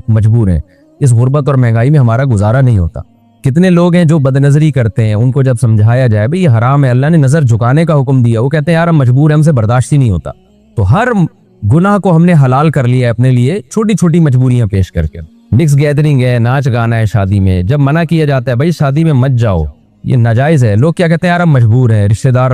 مجبور ہیں, اس غربت اور مہنگائی میں ہمارا گزارا نہیں ہوتا. کتنے لوگ ہیں جو بد نظری کرتے ہیں, ان کو جب سمجھایا جائے بھئی یہ حرام ہے, اللہ نے نظر جھکانے کا حکم دیا, وہ کہتے ہیں یار ہم مجبور ہیں, ہم سے برداشت ہی نہیں ہوتا. تو ہر گناہ کو ہم نے حلال کر لیا ہے اپنے لیے چھوٹی چھوٹی مجبوریاں پیش کر کے. مکس گیدرنگ ہے, ناچ گانا ہے شادی میں, جب منع کیا جاتا ہے بھائی شادی میں مت جاؤ, یہ ناجائز ہے, لوگ کیا کہتے ہیں یار ہم مجبور ہیں, رشتہ دار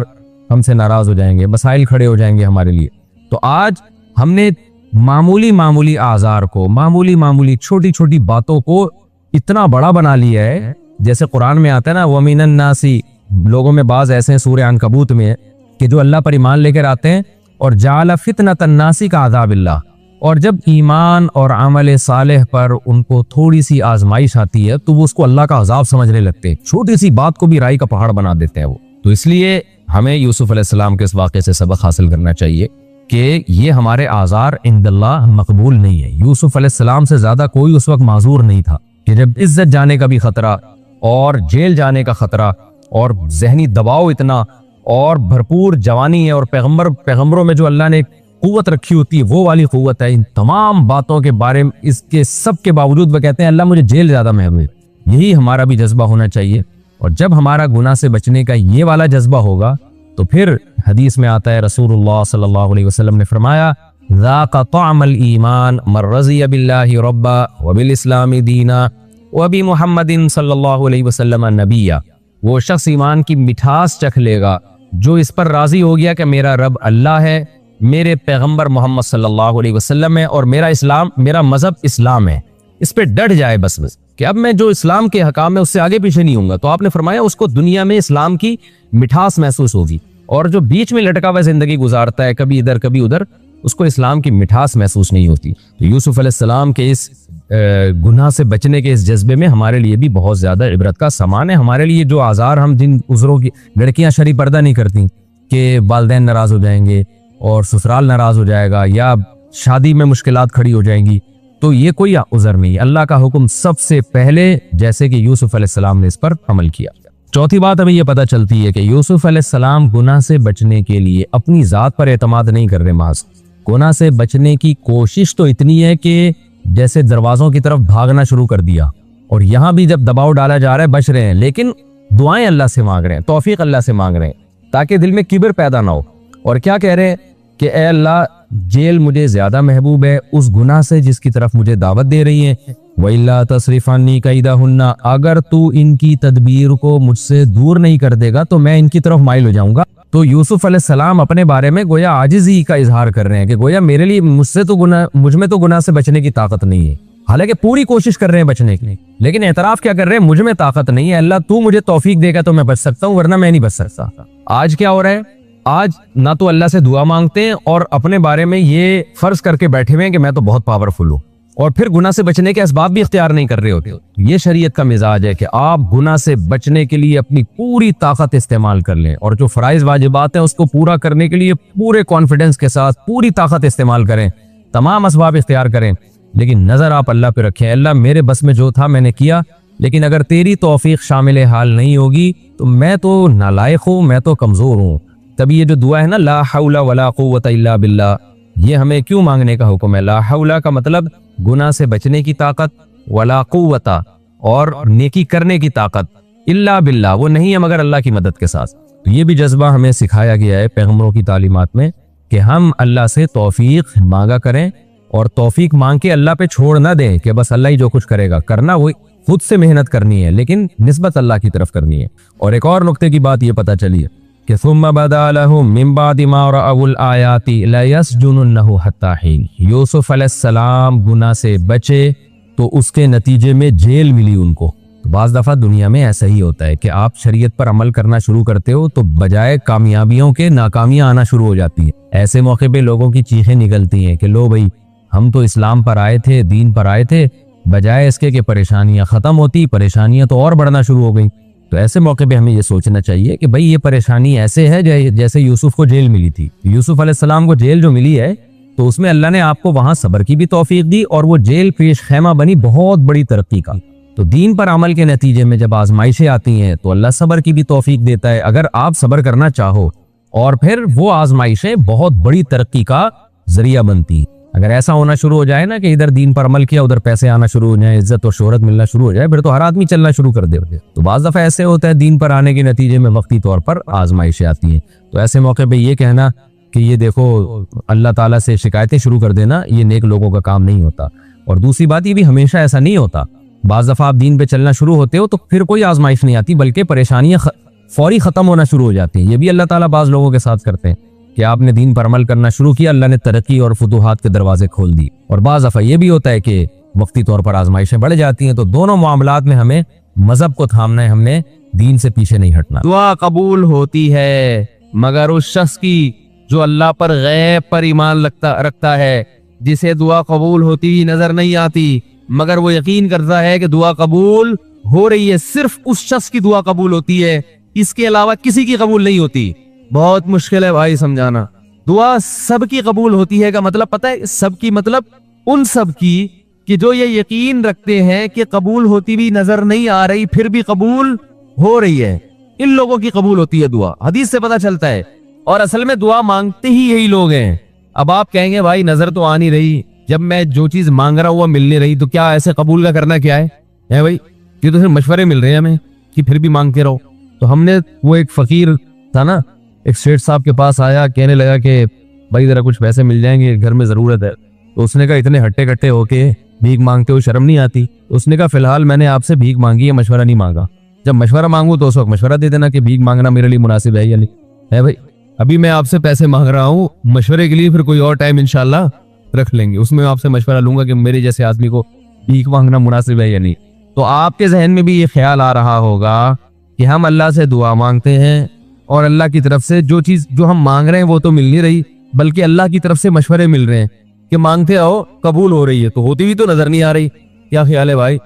ہم سے ناراض ہو جائیں گے, مسائل کھڑے ہو جائیں گے ہمارے لیے. تو آج ہم نے معمولی آزار کو, معمولی چھوٹی چھوٹی باتوں کو اتنا بڑا بنا لیا ہے. جیسے قرآن میں آتا ہے نا, وَمِنَ النَّاسِ, لوگوں میں بعض ایسے ہیں سورہ عنکبوت میں کہ جو اللہ پر ایمان لے کر آتے ہیں, اور جعل فتنۃ الناس کعذاب اللہ, اور جب ایمان اور عمل صالح پر ان کو تھوڑی سی آزمائش آتی ہے تو وہ اس کو اللہ کا عذاب سمجھنے لگتے ہیں, چھوٹی سی بات کو بھی رائی کا پہاڑ بنا دیتے ہیں وہ. تو اس لیے ہمیں یوسف علیہ السلام کے اس واقعے سے سبق حاصل کرنا چاہیے کہ یہ ہمارے آزار عند اللہ مقبول نہیں ہے. یوسف علیہ السلام سے زیادہ کوئی اس وقت معذور نہیں تھا کہ جب عزت جانے کا بھی خطرہ اور جیل جانے کا خطرہ اور ذہنی دباؤ اتنا اور بھرپور جوانی ہے, اور پیغمبروں میں جو اللہ نے قوت رکھی ہوتی ہے وہ والی قوت ہے, ان تمام باتوں کے بارے میں اس کے سب کے باوجود وہ کہتے ہیں اللہ مجھے جیل زیادہ محبوب ہے. یہی ہمارا بھی جذبہ ہونا چاہیے. اور جب ہمارا گناہ سے بچنے کا یہ والا جذبہ ہوگا تو پھر حدیث میں آتا ہے, رسول اللہ صلی اللہ علیہ وسلم نے فرمایا, ذاق طعم الایمان من رضی باللہ ربا وبالاسلام دینا وبمحمد صلی اللہ علیہ وسلم نبیا. وہ شخص ایمان کی مٹھاس چکھ لے گا جو اس پر راضی ہو گیا کہ میرا رب اللہ ہے, میرے پیغمبر محمد صلی اللہ علیہ وسلم ہے, اور میرا مذہب اسلام ہے. اس پہ ڈٹ جائے بس کہ اب میں جو اسلام کے حکام ہے اس سے آگے پیچھے نہیں ہوں گا. تو آپ نے فرمایا اس کو دنیا میں اسلام کی مٹھاس محسوس ہوگی, اور جو بیچ میں لٹکا ہوا زندگی گزارتا ہے کبھی ادھر کبھی ادھر, اس کو اسلام کی مٹھاس محسوس نہیں ہوتی. تو یوسف علیہ السلام کے اس گناہ سے بچنے کے اس جذبے میں ہمارے لیے بھی بہت زیادہ عبرت کا سامان ہے. ہمارے لیے جو آزار, ہم جن عذروں کی, لڑکیاں شرعی پردہ نہیں کرتی کہ والدین ناراض ہو جائیں گے اور سسرال ناراض ہو جائے گا یا شادی میں مشکلات کھڑی ہو جائیں گی, تو یہ کوئی عذر نہیں. اللہ کا حکم سب سے پہلے جیسے کہ یوسف علیہ السلام نے اس پر عمل کیا. چوتھی بات ہمیں یہ پتہ چلتی ہے کہ یوسف علیہ السلام گناہ سے بچنے کے لیے اپنی ذات پر اعتماد نہیں کر رہے, محض گناہ سے بچنے کی کوشش تو اتنی ہے کہ جیسے دروازوں کی طرف بھاگنا شروع کر دیا, اور یہاں بھی جب دباؤ ڈالا جا رہا ہے بچ رہے ہیں, لیکن دعائیں اللہ سے مانگ رہے ہیں, توفیق اللہ سے مانگ رہے ہیں تاکہ دل میں کبر پیدا نہ ہو. اور کیا کہہ رہے ہیں کہ اے اللہ جیل مجھے زیادہ محبوب ہے اس گناہ سے جس کی طرف مجھے دعوت دے رہی ہیں. وَإِلَّا تَصْرِفْ عَنِّي كَيْدَهُنَّ, اگر تو ان کی تدبیر کو مجھ سے دور نہیں کر دے گا تو میں ان کی طرف مائل ہو جاؤں گا. تو یوسف علیہ السلام اپنے بارے میں گویا عاجزی کا اظہار کر رہے ہیں کہ گویا میرے لیے مجھ میں تو گناہ سے بچنے کی طاقت نہیں ہے. حالانکہ پوری کوشش کر رہے ہیں بچنے کی, لیکن اعتراف کیا کر رہے ہیں, مجھ میں طاقت نہیں ہے, اللہ تو مجھے توفیق دے گا تو میں بچ سکتا ہوں, ورنہ میں نہیں بچ سکتا. آج کیا ہو رہا ہے, آج نہ تو اللہ سے دعا مانگتے ہیں اور اپنے بارے میں یہ فرض کر کے بیٹھے ہوئے ہیں کہ میں تو بہت پاورفل ہوں, اور پھر گناہ سے بچنے کے اسباب بھی اختیار نہیں کر رہے ہوتے. یہ شریعت کا مزاج ہے کہ آپ گناہ سے بچنے کے لیے اپنی پوری طاقت استعمال کر لیں, اور جو فرائض واجبات ہیں اس کو پورا کرنے کے لیے پورے کانفیڈنس کے ساتھ پوری طاقت استعمال کریں, تمام اسباب اختیار کریں, لیکن نظر آپ اللہ پہ رکھیں. اللہ میرے بس میں جو تھا میں نے کیا, لیکن اگر تیری توفیق شامل حال نہیں ہوگی تو میں تو نالائق ہوں, میں تو کمزور ہوں. تبھی یہ جو دعا ہے نا, لا حول ولا قوت الا باللہ, یہ ہمیں کیوں مانگنے کا حکم ہے؟ لا حول کا مطلب گناہ سے بچنے کی طاقت, ولا قوت اور نیکی کرنے کی طاقت, الا باللہ وہ نہیں ہے مگر اللہ کی مدد کے ساتھ. تو یہ بھی جذبہ ہمیں سکھایا گیا ہے پیغمبروں کی تعلیمات میں کہ ہم اللہ سے توفیق مانگا کریں, اور توفیق مانگ کے اللہ پہ چھوڑ نہ دیں کہ بس اللہ ہی جو کچھ کرے گا. کرنا وہ خود سے محنت کرنی ہے, لیکن نسبت اللہ کی طرف کرنی ہے. اور ایک اور نقطے کی بات یہ پتہ چلی ہے کہ ثم بدا لهم من بعد ما رأوا الآیات لیسجننہ حتی حین. یوسف علیہ السلام گناہ سے بچے تو اس کے نتیجے میں جیل ملی ان کو. تو بعض دفعہ دنیا میں ایسا ہی ہوتا ہے کہ آپ شریعت پر عمل کرنا شروع کرتے ہو تو بجائے کامیابیوں کے ناکامیاں آنا شروع ہو جاتی ہیں۔ ایسے موقع پہ لوگوں کی چیخیں نکلتی ہیں کہ لو بھائی ہم تو اسلام پر آئے تھے، دین پر آئے تھے، بجائے اس کے کہ پریشانیاں ختم ہوتی، پریشانیاں تو اور بڑھنا شروع ہو گئیں۔ تو ایسے موقع پہ ہمیں یہ سوچنا چاہیے کہ بھائی یہ پریشانی ایسے ہے جیسے یوسف کو جیل ملی تھی۔ یوسف علیہ السلام کو جیل جو ملی ہے تو اس میں اللہ نے آپ کو وہاں صبر کی بھی توفیق دی، اور وہ جیل پیش خیمہ بنی بہت بڑی ترقی کا۔ تو دین پر عمل کے نتیجے میں جب آزمائشیں آتی ہیں تو اللہ صبر کی بھی توفیق دیتا ہے اگر آپ صبر کرنا چاہو، اور پھر وہ آزمائشیں بہت بڑی ترقی کا ذریعہ بنتی۔ اگر ایسا ہونا شروع ہو جائے نا کہ ادھر دین پر عمل کیا ادھر پیسے آنا شروع ہو جائیں، عزت اور شہرت ملنا شروع ہو جائے، پھر تو ہر آدمی چلنا شروع کر دے۔ تو بعض دفعہ ایسے ہوتا ہے دین پر آنے کے نتیجے میں وقتی طور پر آزمائشیں آتی ہیں، تو ایسے موقع پہ یہ کہنا کہ یہ دیکھو اللہ تعالیٰ سے شکایتیں شروع کر دینا، یہ نیک لوگوں کا کام نہیں ہوتا۔ اور دوسری بات یہ بھی ہمیشہ ایسا نہیں ہوتا، بعض دفعہ آپ دین پہ چلنا شروع ہوتے ہو تو پھر کوئی آزمائش نہیں آتی بلکہ پریشانیاں فوری ختم ہونا شروع ہو جاتی ہیں۔ یہ بھی اللہ تعالیٰ بعض لوگوں کے ساتھ کرتے ہیں کہ آپ نے دین پر عمل کرنا شروع کیا، اللہ نے ترقی اور فتوحات کے دروازے کھول دی۔ اور بعض دفعہ یہ بھی ہوتا ہے کہ وقتی طور پر آزمائشیں بڑھ جاتی ہیں، تو دونوں معاملات میں ہمیں مذہب کو تھامنا ہے، ہم نے دین سے پیچھے نہیں ہٹنا۔ دعا قبول ہوتی ہے مگر اس شخص کی جو اللہ پر غیب پر ایمان رکھتا ہے، جسے دعا قبول ہوتی ہوئی نظر نہیں آتی مگر وہ یقین کرتا ہے کہ دعا قبول ہو رہی ہے۔ صرف اس شخص کی دعا قبول ہوتی ہے، اس کے علاوہ کسی کی قبول نہیں ہوتی۔ بہت مشکل ہے بھائی سمجھانا۔ دعا سب کی قبول ہوتی ہے کا مطلب پتہ ہے؟ سب کی مطلب ان سب کی کہ جو یہ یقین رکھتے ہیں کہ قبول ہوتی بھی نظر نہیں آ رہی پھر بھی قبول ہو رہی ہے، ان لوگوں کی قبول ہوتی ہے دعا۔ حدیث سے پتہ چلتا ہے، اور اصل میں دعا مانگتے ہی یہی لوگ ہیں۔ اب آپ کہیں گے بھائی نظر تو آ نہیں رہی، جب میں جو چیز مانگ رہا ہوا مل نہیں رہی، تو کیا ایسے قبول کا کرنا کیا ہے بھائی؟ یہ تو صرف مشورے مل رہے ہیں ہمیں کہ پھر بھی مانگتے رہو۔ تو ہم نے وہ ایک فقیر تھا نا، ایک سیٹھ صاحب کے پاس آیا، کہنے لگا کہ بھائی ذرا کچھ پیسے مل جائیں گے، گھر میں ضرورت ہے۔ تو اس نے کہا اتنے ہٹے کٹے ہو کے بھیک مانگتے ہو شرم نہیں آتی؟ اس نے کہا فی الحال میں نے آپ سے بھیک مانگی ہے، مشورہ نہیں مانگا۔ جب مشورہ مانگوں تو اس وقت مشورہ دے دینا کہ بھیک مانگنا میرے لیے مناسب ہے یا نہیں ہے بھائی۔ ابھی میں آپ سے پیسے مانگ رہا ہوں مشورے کے لیے، پھر کوئی اور ٹائم انشاءاللہ رکھ لیں گے، اس میں آپ سے مشورہ لوں گا کہ میرے جیسے آدمی کو بھیک مانگنا مناسب ہے یا نہیں۔ تو آپ کے ذہن میں بھی یہ خیال آ رہا ہوگا کہ ہم اللہ سے دعا مانگتے ہیں اور اللہ کی طرف سے جو چیز جو ہم مانگ رہے ہیں وہ تو مل نہیں رہی، بلکہ اللہ کی طرف سے مشورے مل رہے ہیں کہ مانگتے آؤ قبول ہو رہی ہے، تو ہوتی بھی تو نظر نہیں آ رہی۔ کیا خیال ہے بھائی؟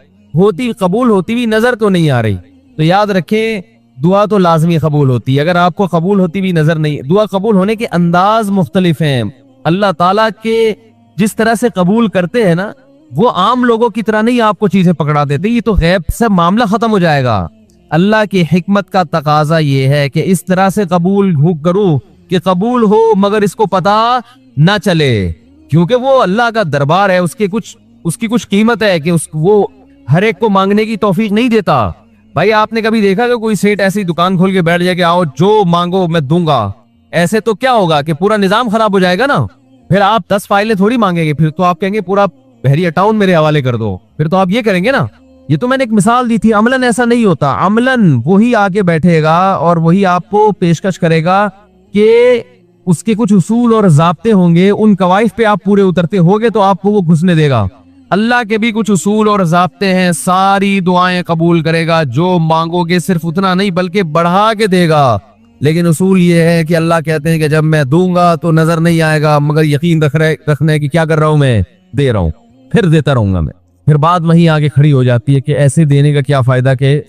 قبول ہوتی بھی نظر تو نہیں آ رہی۔ تو یاد رکھیں دعا تو لازمی قبول ہوتی ہے۔ اگر آپ کو قبول ہوتی بھی نظر نہیں، دعا قبول ہونے کے انداز مختلف ہیں۔ اللہ تعالیٰ کے جس طرح سے قبول کرتے ہیں نا، وہ عام لوگوں کی طرح نہیں آپ کو چیزیں پکڑا دیتے، یہ تو غیب سے معاملہ ختم ہو جائے گا۔ اللہ کی حکمت کا تقاضا یہ ہے کہ اس طرح سے قبول کروں کہ قبول ہو مگر اس کو پتہ نہ چلے، کیونکہ وہ اللہ کا دربار ہے، اس کی کچھ قیمت ہے کہ وہ ہر ایک کو مانگنے کی توفیق نہیں دیتا۔ بھائی آپ نے کبھی دیکھا کہ کوئی سیٹ ایسی دکان کھول کے بیٹھ جائے کہ آؤ جو مانگو میں دوں گا؟ ایسے تو کیا ہوگا کہ پورا نظام خراب ہو جائے گا نا۔ پھر آپ 10 فائلیں تھوڑی مانگیں گے، پھر تو آپ کہیں گے پورا بحری اٹاؤن میرے حوالے کر دو، پھر تو آپ یہ کریں گے نا۔ یہ تو میں نے ایک مثال دی تھی، عملاً ایسا نہیں ہوتا۔ عملاً وہی آگے بیٹھے گا اور وہی آپ کو پیشکش کرے گا کہ اس کے کچھ اصول اور ضابطے ہوں گے، ان قواعد پہ آپ پورے اترتے ہوگے تو آپ کو وہ گھسنے دے گا۔ اللہ کے بھی کچھ اصول اور ضابطے ہیں، ساری دعائیں قبول کرے گا، جو مانگو گے صرف اتنا نہیں بلکہ بڑھا کے دے گا۔ لیکن اصول یہ ہے کہ اللہ کہتے ہیں کہ جب میں دوں گا تو نظر نہیں آئے گا، مگر یقین رکھنا ہے کہ کیا کر رہا ہوں، میں دے رہا ہوں، پھر دیتا رہوں گا میں۔ پھر بات وہیں آگے کھڑی ہو جاتی ہے کہ ایسے دینے کا کیا فائدہ کہ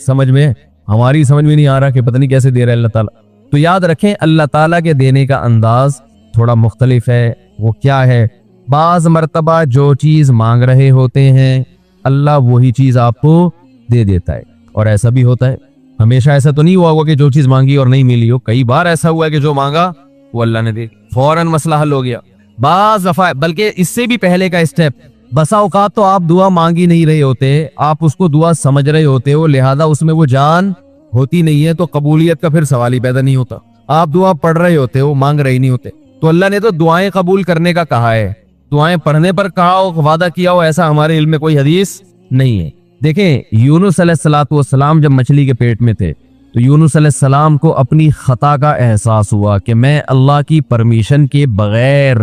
ہماری سمجھ میں نہیں آ رہا کہ پتہ نہیں کیسے دے رہا ہے اللہ تعالیٰ۔ تو یاد رکھیں اللہ تعالیٰ کے دینے کا انداز تھوڑا مختلف ہے۔ وہ کیا ہے؟ بعض مرتبہ جو چیز مانگ رہے ہوتے ہیں اللہ وہی چیز آپ کو دے دیتا ہے، اور ایسا بھی ہوتا ہے۔ ہمیشہ ایسا تو نہیں ہوا ہوگا کہ جو چیز مانگی اور نہیں ملی ہو، کئی بار ایسا ہوا ہے کہ جو مانگا وہ اللہ نے دے، فوراً مسئلہ حل ہو گیا۔ بعض دفعہ بلکہ اس سے بھی پہلے کا اسٹیپ، بسا اوقات تو آپ دعا مانگ ہی نہیں رہے ہوتے، آپ اس کو دعا سمجھ رہے ہوتے ہو، لہذا اس میں وہ جان ہوتی نہیں ہے، تو قبولیت کا پھر سوال ہی پیدا نہیں ہوتا۔ آپ دعا پڑھ رہے ہوتے ہو، مانگ رہے نہیں ہوتے، تو اللہ نے تو دعائیں قبول کرنے کا کہا ہے، دعائیں پڑھنے پر کہا ہو، وعدہ کیا ہو، ایسا ہمارے علم میں کوئی حدیث نہیں ہے۔ دیکھیں یونس علیہ السلام جب مچھلی کے پیٹ میں تھے تو یونس علیہ السلام کو اپنی خطا کا احساس ہوا کہ میں اللہ کی پرمیشن کے بغیر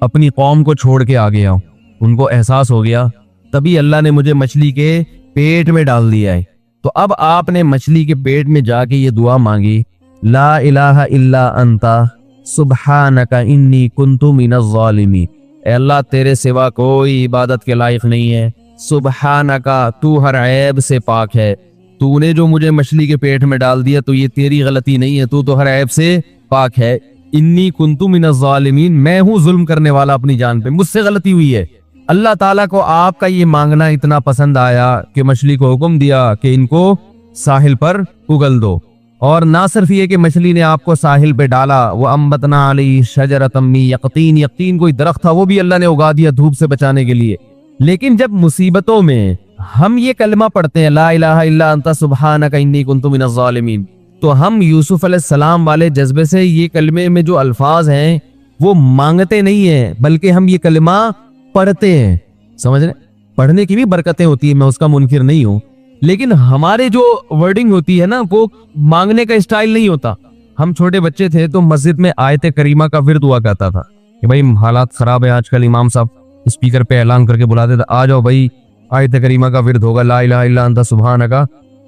اپنی قوم کو چھوڑ کے آ گیا ہوں، ان کو احساس ہو گیا، تبھی اللہ نے مجھے مچھلی کے پیٹ میں ڈال دیا ہے۔ تو اب آپ نے مچھلی کے پیٹ میں جا کے یہ دعا مانگی، لا الہ الا انت سبحانک انی کنت من الظالمین، اے اللہ تیرے سوا کوئی عبادت کے لائق نہیں ہے، سبحانک تو ہر عیب سے پاک ہے، تو نے جو مجھے مچھلی کے پیٹ میں ڈال دیا تو یہ تیری غلطی نہیں ہے، تو ہر عیب سے پاک ہے، انی کنت من الظالمین، میں ہوں ظلم کرنے والا اپنی جان پہ، مجھ سے غلطی ہوئی ہے۔ اللہ تعالیٰ کو آپ کا یہ مانگنا اتنا پسند آیا کہ مچھلی کو حکم دیا کہ ان کو ساحل پر اگل دو، اور نہ صرف یہ کہ مچھلی نے آپ کو ساحل پہ ڈالا، وہ انبتنا علیہ شجرۃ من یقطین، یقطین کوئی درخت تھا وہ بھی اللہ نے اگا دیا دھوپ سے بچانے کے لیے۔ لیکن جب مصیبتوں میں ہم یہ کلمہ پڑھتے ہیں لا الہ الا انت سبحانک انی کنت من الظالمین، تو ہم یوسف علیہ السلام والے جذبے سے یہ کلمے میں جو الفاظ ہیں وہ مانگتے نہیں ہیں، بلکہ ہم یہ کلمہ پڑھتے ہیں۔ سمجھ رہے؟ پڑھنے کی بھی برکتیں ہوتی ہیں، میں اس کا منکر نہیں ہوں، لیکن ہمارے جو ورڈنگ ہوتی ہے نا وہ مانگنے کا اسٹائل نہیں ہوتا۔ ہم چھوٹے بچے تھے تو مسجد میں آیت کریمہ کا ورد ہوا کرتا تھا کہ بھائی حالات خراب ہے آج کل، امام صاحب اسپیکر پہ اعلان کر کے بلاتے تھے آ جاؤ بھائی آیت کریمہ کا ورد ہوگا، لا الہ الا انت سبحانک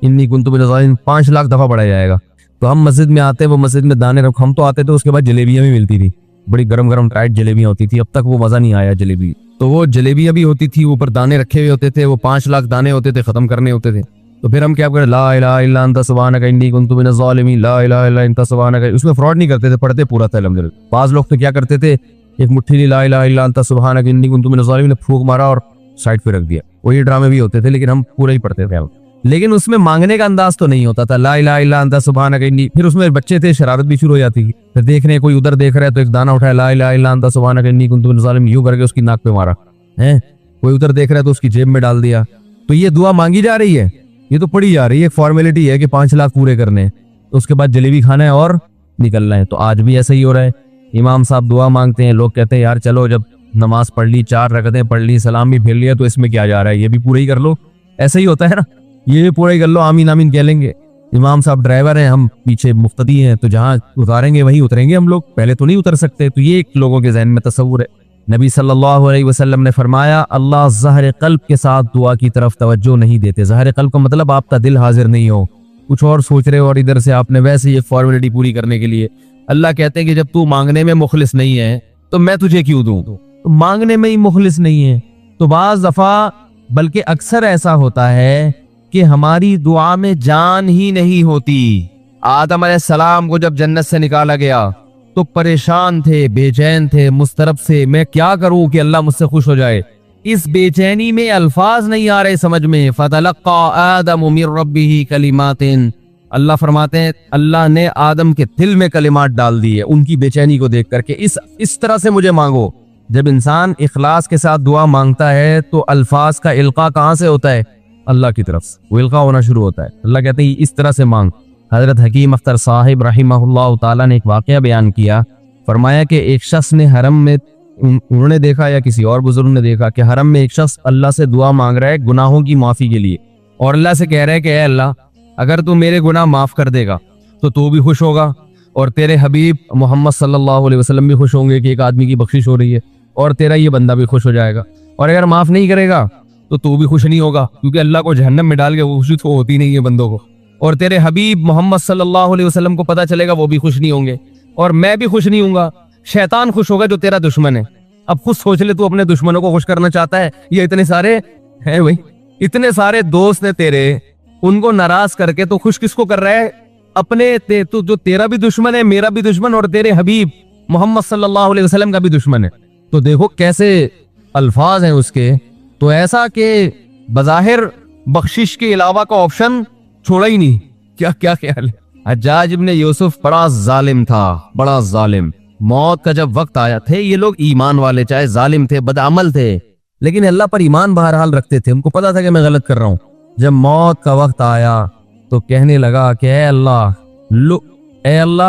انی کنت من الظالمین، 5 لاکھ دفعہ پڑھا جائے گا۔ تو ہم مسجد میں آتے، وہ مسجد میں دانے رکھ، ہم تو آتے تھے، اس کے بعد جلیبیاں بھی ملتی تھی، بڑی گرم گرم ٹائٹ جلیبیاں ہوتی تھی، اب تک وہ مزہ نہیں آیا جلیبی، تو وہ جلیبیاں بھی ہوتی تھی، اوپر دانے رکھے ہوئے ہوتے تھے، وہ 5 لاکھ دانے ہوتے تھے، ختم کرنے ہوتے تھے۔ تو پھر ہم کیا کریں، لا الہ الا انت سبحانک انی کنت من الظالمین، لا الہ الا انت سبحانک، اس میں فراڈ نہیں کرتے تھے، پڑھتے پورا تھا الحمدللہ۔ بعض لوگ تو کیا کرتے تھے، ایک مٹھی لی لا الہ الا انت سبحانک انی کنت من الظالمین، پھونک مارا اور سائڈ پہ رکھ دیا، وہی ڈرامے بھی ہوتے تھے، لیکن ہم پورا ہی پڑھتے تھے۔ لیکن اس میں مانگنے کا انداز تو نہیں ہوتا تھا، لا الہ الا انت سبحانک انی، پھر اس میں بچے تھے شرارت بھی شروع ہو جاتی تھی، پھر دیکھ رہے کوئی ادھر دیکھ رہا ہے تو ایک دانہ اٹھایا، لا الہ الا انت سبحانک انی کنت من الظالمین، یوں کر کے اس کی ناک پہ مارا ہے، کوئی ادھر دیکھ رہا ہے تو اس کی جیب میں ڈال دیا۔ تو یہ دعا مانگی جا رہی ہے، یہ تو پڑھی جا رہی ہے، ایک فارمیلٹی ہے کہ 5 لاکھ پورے کرنے ہیں، تو اس کے بعد جلیبی کھانا ہے اور نکلنا ہے۔ تو آج بھی ایسا ہی ہو رہا ہے، امام صاحب دعا مانگتے ہیں، لوگ کہتے ہیں یار چلو جب نماز پڑھ لی، 4 رکعتیں پڑھ لی، سلام بھی پھیر لیا، تو اس میں کیا جا رہا ہے، یہ بھی پورا ہی کر لو، ایسا ہی ہوتا ہے نا، یہ بھی پورا ہی کر لو، آمین آمین کہہ لیں گے۔ امام صاحب ڈرائیور ہیں، ہم پیچھے مقتدی ہیں، تو جہاں اتاریں گے وہیں اتریں گے ہم لوگ، پہلے تو نہیں اتر سکتے۔ تو یہ ایک لوگوں کے ذہن میں تصور ہے۔ نبی صلی اللہ علیہ وسلم نے فرمایا اللہ ظاہر قلب کے ساتھ دعا کی طرف توجہ نہیں دیتے۔ ظاہر قلب کا مطلب آپ کا دل حاضر نہیں ہو، کچھ اور سوچ رہے ہو، اور ادھر سے آپ نے ویسے ہی ایک فارمیلٹی پوری کرنے کے لیے۔ اللہ کہتے ہیں کہ جب تو مانگنے میں مخلص نہیں ہے تو میں تجھے کیوں دوں، تو مانگنے میں ہی مخلص نہیں ہے۔ تو بعض دفعہ بلکہ اکثر ایسا ہوتا ہے کہ ہماری دعا میں جان ہی نہیں ہوتی۔ آدم علیہ السلام کو جب جنت سے نکالا گیا تو پریشان تھے، بے چین تھے، مضطرب سے، میں کیا کروں کہ اللہ مجھ سے خوش ہو جائے۔ اس بے چینی میں الفاظ نہیں آ رہے سمجھ میں، فَتَلَقَّى آدَمُ مِن رَبِّهِ كَلِمَاتٍ، اللہ فرماتے ہیں اللہ نے آدم کے دل میں کلمات ڈال دیے ان کی بے چینی کو دیکھ کر کے اس طرح سے مجھے مانگو۔ جب انسان اخلاص کے ساتھ دعا مانگتا ہے تو الفاظ کا القاء کہاں سے ہوتا ہے؟ اللہ کی طرف سے وہ القاء ہونا شروع ہوتا ہے۔ اللہ کہتے ہیں اس طرح سے مانگ۔ حضرت حکیم اختر صاحب رحمہ اللہ تعالیٰ نے ایک واقعہ بیان کیا، فرمایا کہ ایک شخص نے حرم میں، انہوں نے دیکھا یا کسی اور بزرگ نے دیکھا کہ حرم میں ایک شخص اللہ سے دعا مانگ رہا ہے گناہوں کی معافی کے لیے، اور اللہ سے کہہ رہا ہے کہ اے اللہ اگر تو میرے گناہ معاف کر دے گا تو بھی خوش ہوگا، اور تیرے حبیب محمد صلی اللہ علیہ وسلم بھی خوش ہوں گے کہ ایک آدمی کی بخشش ہو رہی ہے، اور تیرا یہ بندہ بھی خوش ہو جائے گا، اور اگر معاف نہیں کرے گا تو بھی خوش نہیں ہوگا، کیونکہ اللہ کو جہنم میں ڈال کے خوشی تو ہوتی نہیں ہے بندوں کو، اور تیرے حبیب محمد صلی اللہ علیہ وسلم کو پتہ چلے گا وہ بھی خوش نہیں ہوں گے، اور میں بھی خوش نہیں ہوں گا، شیطان خوش ہوگا جو تیرا دشمن ہے۔ اب خود سوچ لے تو اپنے دشمنوں کو خوش کرنا چاہتا ہے، یہ اتنے سارے ہیں بھائی، اتنے سارے دوست ہیں تیرے، ان کو ناراض کر کے تو خوش کس کو کر رہا ہے؟ اپنے تو جو تیرا بھی دشمن ہے، میرا بھی دشمن، اور تیرے حبیب محمد صلی اللہ علیہ وسلم کا بھی دشمن ہے۔ تو دیکھو کیسے الفاظ ہیں اس کے، تو ایسا کہ بظاہر بخشش کے علاوہ کا آپشن چھوڑا ہی نہیں۔ کیا خیال ہے؟ حجاج ابن یوسف بڑا ظالم تھا، بڑا ظالم۔ موت کا جب وقت آیا تھے، یہ لوگ ایمان والے، چاہے ظالم تھے، بدعمل تھے، لیکن اللہ پر ایمان بہرحال رکھتے تھے، ان کو پتا تھا کہ میں غلط کر رہا ہوں۔ جب موت کا وقت آیا تو کہنے لگا کہ اے اللہ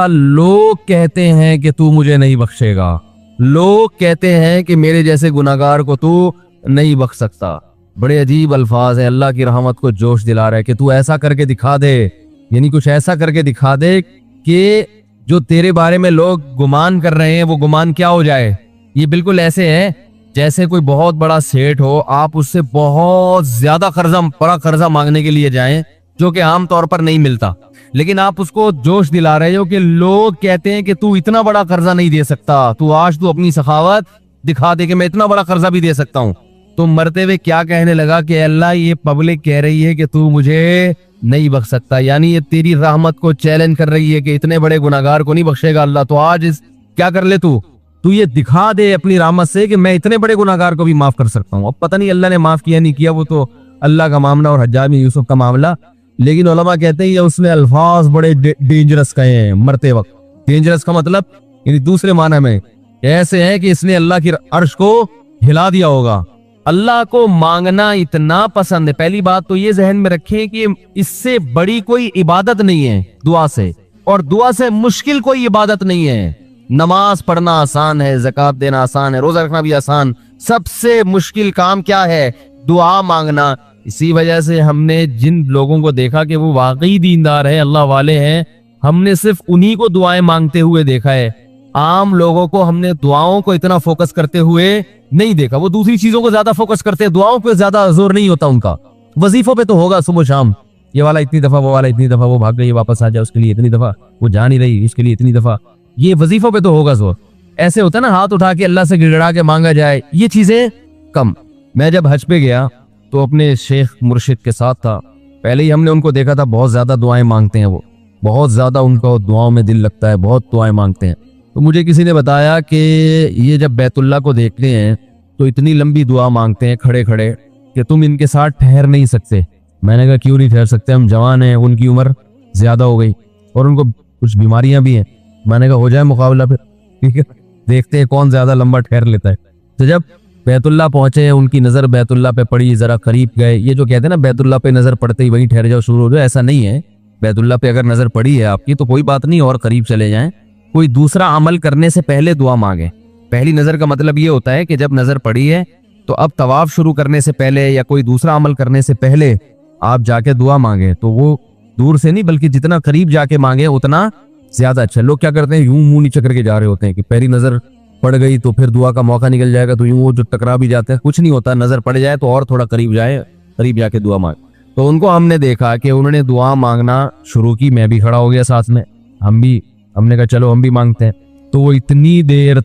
لوگ کہتے ہیں کہ تو مجھے نہیں بخشے گا، لوگ کہتے ہیں کہ میرے جیسے گناہگار کو تو نہیں بخش سکتا۔ بڑے عجیب الفاظ ہیں، اللہ کی رحمت کو جوش دلا رہا ہے کہ تو ایسا کر کے دکھا دے، یعنی کچھ ایسا کر کے دکھا دے کہ جو تیرے بارے میں لوگ گمان کر رہے ہیں وہ گمان کیا ہو جائے۔ یہ بالکل ایسے ہے جیسے کوئی بہت بڑا سیٹ ہو، آپ اس سے بہت زیادہ بڑا قرضہ مانگنے کے لیے جائیں جو کہ عام طور پر نہیں ملتا، لیکن آپ اس کو جوش دلا رہے ہو کہ لوگ کہتے ہیں کہ تو اتنا بڑا قرضہ نہیں دے سکتا، تو آج تو اپنی سخاوت دکھا دے کہ میں اتنا بڑا قرضہ بھی دے سکتا ہوں۔ تو مرتے ہوئے کیا کہنے لگا کہ اللہ یہ پبلک کہہ رہی ہے کہ تو مجھے نہیں بخش سکتا، یعنی یہ تیری رحمت کو چیلنج کر رہی ہے کہ اتنے بڑے گناہگار کو نہیں بخشے گا اللہ، تو آج کیا کر لے تو یہ دکھا دے اپنی رحمت سے کہ میں اتنے بڑے گناہگار کو بھی معاف کر سکتا ہوں۔ اب پتہ نہیں اللہ نے معاف کیا نہیں کیا، وہ تو اللہ کا معاملہ اور حجاج بن یوسف کا معاملہ، لیکن علماء کہتے ہیں یہ اس نے الفاظ بڑے ڈینجرس کہے ہیں مرتے وقت۔ ڈینجرس کا مطلب یعنی دوسرے معنی میں ایسے ہے کہ اس نے اللہ کی عرش کو ہلا دیا ہوگا۔ اللہ کو مانگنا اتنا پسند ہے، پہلی بات تو یہ ذہن میں رکھیں کہ اس سے بڑی کوئی عبادت نہیں ہے دعا سے، اور دعا سے مشکل کوئی عبادت نہیں ہے۔ نماز پڑھنا آسان ہے، زکوٰۃ دینا آسان ہے، روزہ رکھنا بھی آسان، سب سے مشکل کام کیا ہے؟ دعا مانگنا۔ اسی وجہ سے ہم نے جن لوگوں کو دیکھا کہ وہ واقعی دیندار ہے، اللہ والے ہیں، ہم نے صرف انہی کو دعائیں مانگتے ہوئے دیکھا ہے۔ عام لوگوں کو ہم نے دعاؤں کو اتنا فوکس کرتے ہوئے نہیں دیکھا، وہ دوسری چیزوں کو زیادہ فوکس کرتے ہیں، دعاؤں پہ زیادہ زور نہیں ہوتا ان کا۔ وظیفوں پہ تو ہوگا صبح شام، یہ والا اتنی دفعہ، وہ والا اتنی دفعہ، وہ بھاگ گئی واپس آ جائے اس کے لیے اتنی دفعہ، وہ جا نہیں رہی اس کے لیے اتنی دفعہ، یہ وظیفوں پہ تو ہوگا زور۔ ایسے ہوتا ہے نا ہاتھ اٹھا کے اللہ سے گڑگڑا کے مانگا جائے، یہ چیزیں کم۔ میں جب حج پہ گیا تو اپنے شیخ مرشد کے ساتھ تھا، پہلے ہی ہم نے ان کو دیکھا تھا بہت زیادہ دعائیں مانگتے ہیں، وہ بہت زیادہ ان کو دعاؤں میں دل لگتا ہے، بہت دعائیں مانگتے ہیں۔ تو مجھے کسی نے بتایا کہ یہ جب بیت اللہ کو دیکھتے ہیں تو اتنی لمبی دعا مانگتے ہیں کھڑے کھڑے کہ تم ان کے ساتھ ٹھہر نہیں سکتے۔ میں نے کہا کیوں نہیں ٹھہر سکتے، ہم جوان ہیں، ان کی عمر زیادہ ہو گئی اور ان کو کچھ بیماریاں بھی ہیں۔ میں نے کہا ہو جائے مقابلہ پھر، ٹھیک ہے، دیکھتے ہیں کون زیادہ لمبا ٹھہر لیتا ہے۔ تو جب بیت اللہ پہنچے، ان کی نظر بیت اللہ پہ پڑی، ذرا قریب گئے۔ یہ جو کہتے ہیں نا بیت اللہ پہ نظر پڑتے ہی وہیں ٹھہر جاؤ، شروع ہو جاؤ، ایسا نہیں ہے۔ بیت اللہ پہ اگر نظر پڑی ہے آپ کی تو کوئی بات نہیں، اور قریب چلے جائیں۔ کوئی دوسرا عمل کرنے سے پہلے دعا مانگیں۔ پہلی نظر کا مطلب یہ ہوتا ہے کہ جب نظر پڑی ہے تو اب طواف شروع کرنے سے پہلے یا کوئی دوسرا عمل کرنے سے پہلے آپ جا کے دعا مانگیں، تو وہ دور سے نہیں بلکہ جتنا قریب جا کے مانگیں اتنا زیادہ اچھا۔ لوگ کیا کرتے ہیں، یوں منہ نیچے کر کے جا رہے ہوتے ہیں کہ پہلی نظر پڑ گئی تو پھر دعا کا موقع نکل جائے گا، تو یوں وہ جو ٹکرا بھی جاتے ہیں، کچھ نہیں ہوتا، نظر پڑ جائے تو اور تھوڑا قریب جائے، قریب جا کے دعا مانگ۔ تو ان کو ہم نے دیکھا کہ انہوں نے دعا مانگنا شروع کی، میں بھی کھڑا ہو گیا ساتھ میں، ہم نے کہا چلو ہم بھی مانگتے ہیں۔ تو وہ اتنی دیر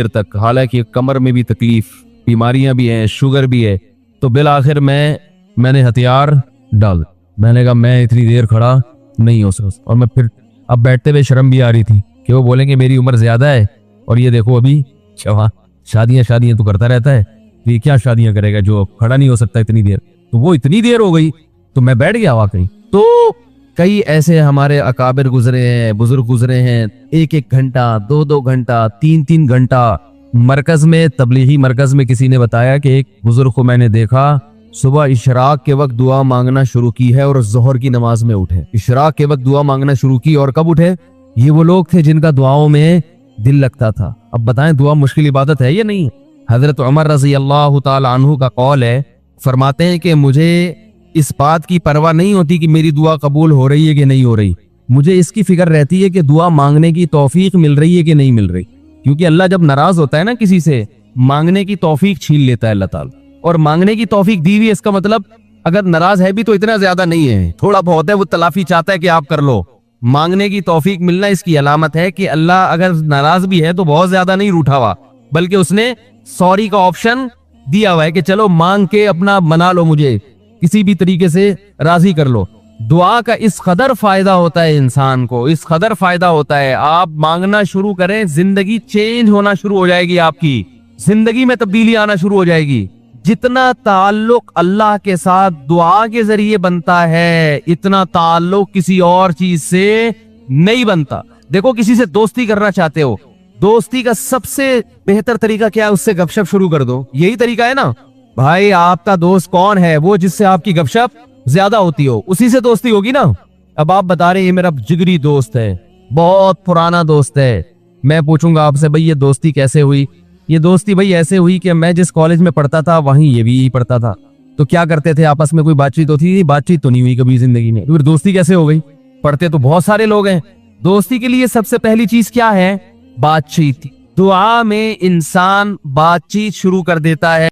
تک حالانکہ کمر میں بھی تکلیف، بیماریاں بھی ہیں، شوگر بھی ہے، تو بالآخر میں نے ہتھیار ڈال، میں نے کہا میں اتنی دیر کھڑا نہیں ہو سکتا۔ اور میں پھر اب بیٹھتے ہوئے شرم بھی آ رہی تھی کہ وہ بولیں گے میری عمر زیادہ ہے اور یہ دیکھو ابھی شادیاں تو کرتا رہتا ہے، تو یہ کیا شادیاں کرے گا جو کھڑا نہیں ہو سکتا اتنی دیر۔ تو وہ اتنی دیر ہو گئی تو میں بیٹھ گیا واقعی۔ تو کئی ایسے ہمارے اکابر گزرے ہیں، بزرگ گزرے ہیں، 1 گھنٹہ، 2 گھنٹہ، 3 گھنٹہ۔ مرکز میں، تبلیغی مرکز میں کسی نے بتایا کہ ایک بزرگ کو میں نے دیکھا صبح اشراق کے وقت دعا مانگنا شروع کی ہے اور ظہر کی نماز میں اٹھے، اشراق کے وقت دعا مانگنا شروع کی اور کب اٹھے؟ یہ وہ لوگ تھے جن کا دعاؤں میں دل لگتا تھا۔ اب بتائیں دعا مشکل عبادت ہے یا نہیں؟ حضرت عمر رضی اللہ تعالی عنہ کا قول ہے، فرماتے ہیں کہ مجھے اس بات کی پرواہ نہیں ہوتی کہ میری دعا قبول ہو رہی ہے کہ نہیں ہو رہی، مجھے اس کی فکر رہتی ہے کہ دعا مانگنے کی توفیق مل رہی ہے کہ نہیں مل رہی، کیونکہ اللہ جب ناراض ہوتا ہے نا کسی سے، مانگنے کی توفیق چھین لیتا ہے اللہ تعالی، اور مانگنے کی توفیق دی ہوئی، اس کا مطلب اگر ناراض ہے بھی تو اتنا زیادہ نہیں ہے، تھوڑا بہت ہے، وہ تلافی چاہتا ہے کہ آپ کر لو۔ مانگنے کی توفیق ملنا اس کی علامت ہے کہ اللہ اگر ناراض بھی ہے تو بہت زیادہ نہیں روٹھا ہوا، بلکہ اس نے سوری کا آپشن دیا ہوا ہے کہ چلو مانگ کے اپنا منا لو، مجھے کسی بھی طریقے سے راضی کر لو۔ دعا کا اس قدر فائدہ ہوتا ہے انسان کو، اس قدر فائدہ ہوتا ہے، آپ مانگنا شروع کریں، زندگی چینج ہونا شروع ہو جائے گی، آپ کی زندگی میں تبدیلی آنا شروع ہو جائے گی۔ جتنا تعلق اللہ کے ساتھ دعا کے ذریعے بنتا ہے، اتنا تعلق کسی اور چیز سے نہیں بنتا۔ دیکھو کسی سے دوستی کرنا چاہتے ہو، دوستی کا سب سے بہتر طریقہ کیا ہے؟ اس سے گپ شپ شروع کر دو، یہی طریقہ ہے نا بھائی۔ آپ کا دوست کون ہے؟ وہ جس سے آپ کی گپ شپ زیادہ ہوتی ہو، اسی سے دوستی ہوگی نا۔ اب آپ بتا رہے ہیں یہ میرا جگری دوست ہے، بہت پرانا دوست ہے، میں پوچھوں گا آپ سے بھائی یہ دوستی کیسے ہوئی؟ یہ دوستی بھائی ایسے ہوئی کہ میں جس کالج میں پڑھتا تھا وہیں یہ بھی یہی پڑھتا تھا، تو کیا کرتے تھے آپس میں، کوئی بات چیت ہوتی تھی؟ بات چیت تو نہیں ہوئی کبھی زندگی میں، پھر دوستی کیسے ہو گئی؟ پڑھتے تو بہت سارے لوگ ہیں۔ دوستی کے لیے سب سے پہلی چیز کیا ہے؟ بات چیت۔ دعا میں انسان بات چیت شروع کر دیتا ہے۔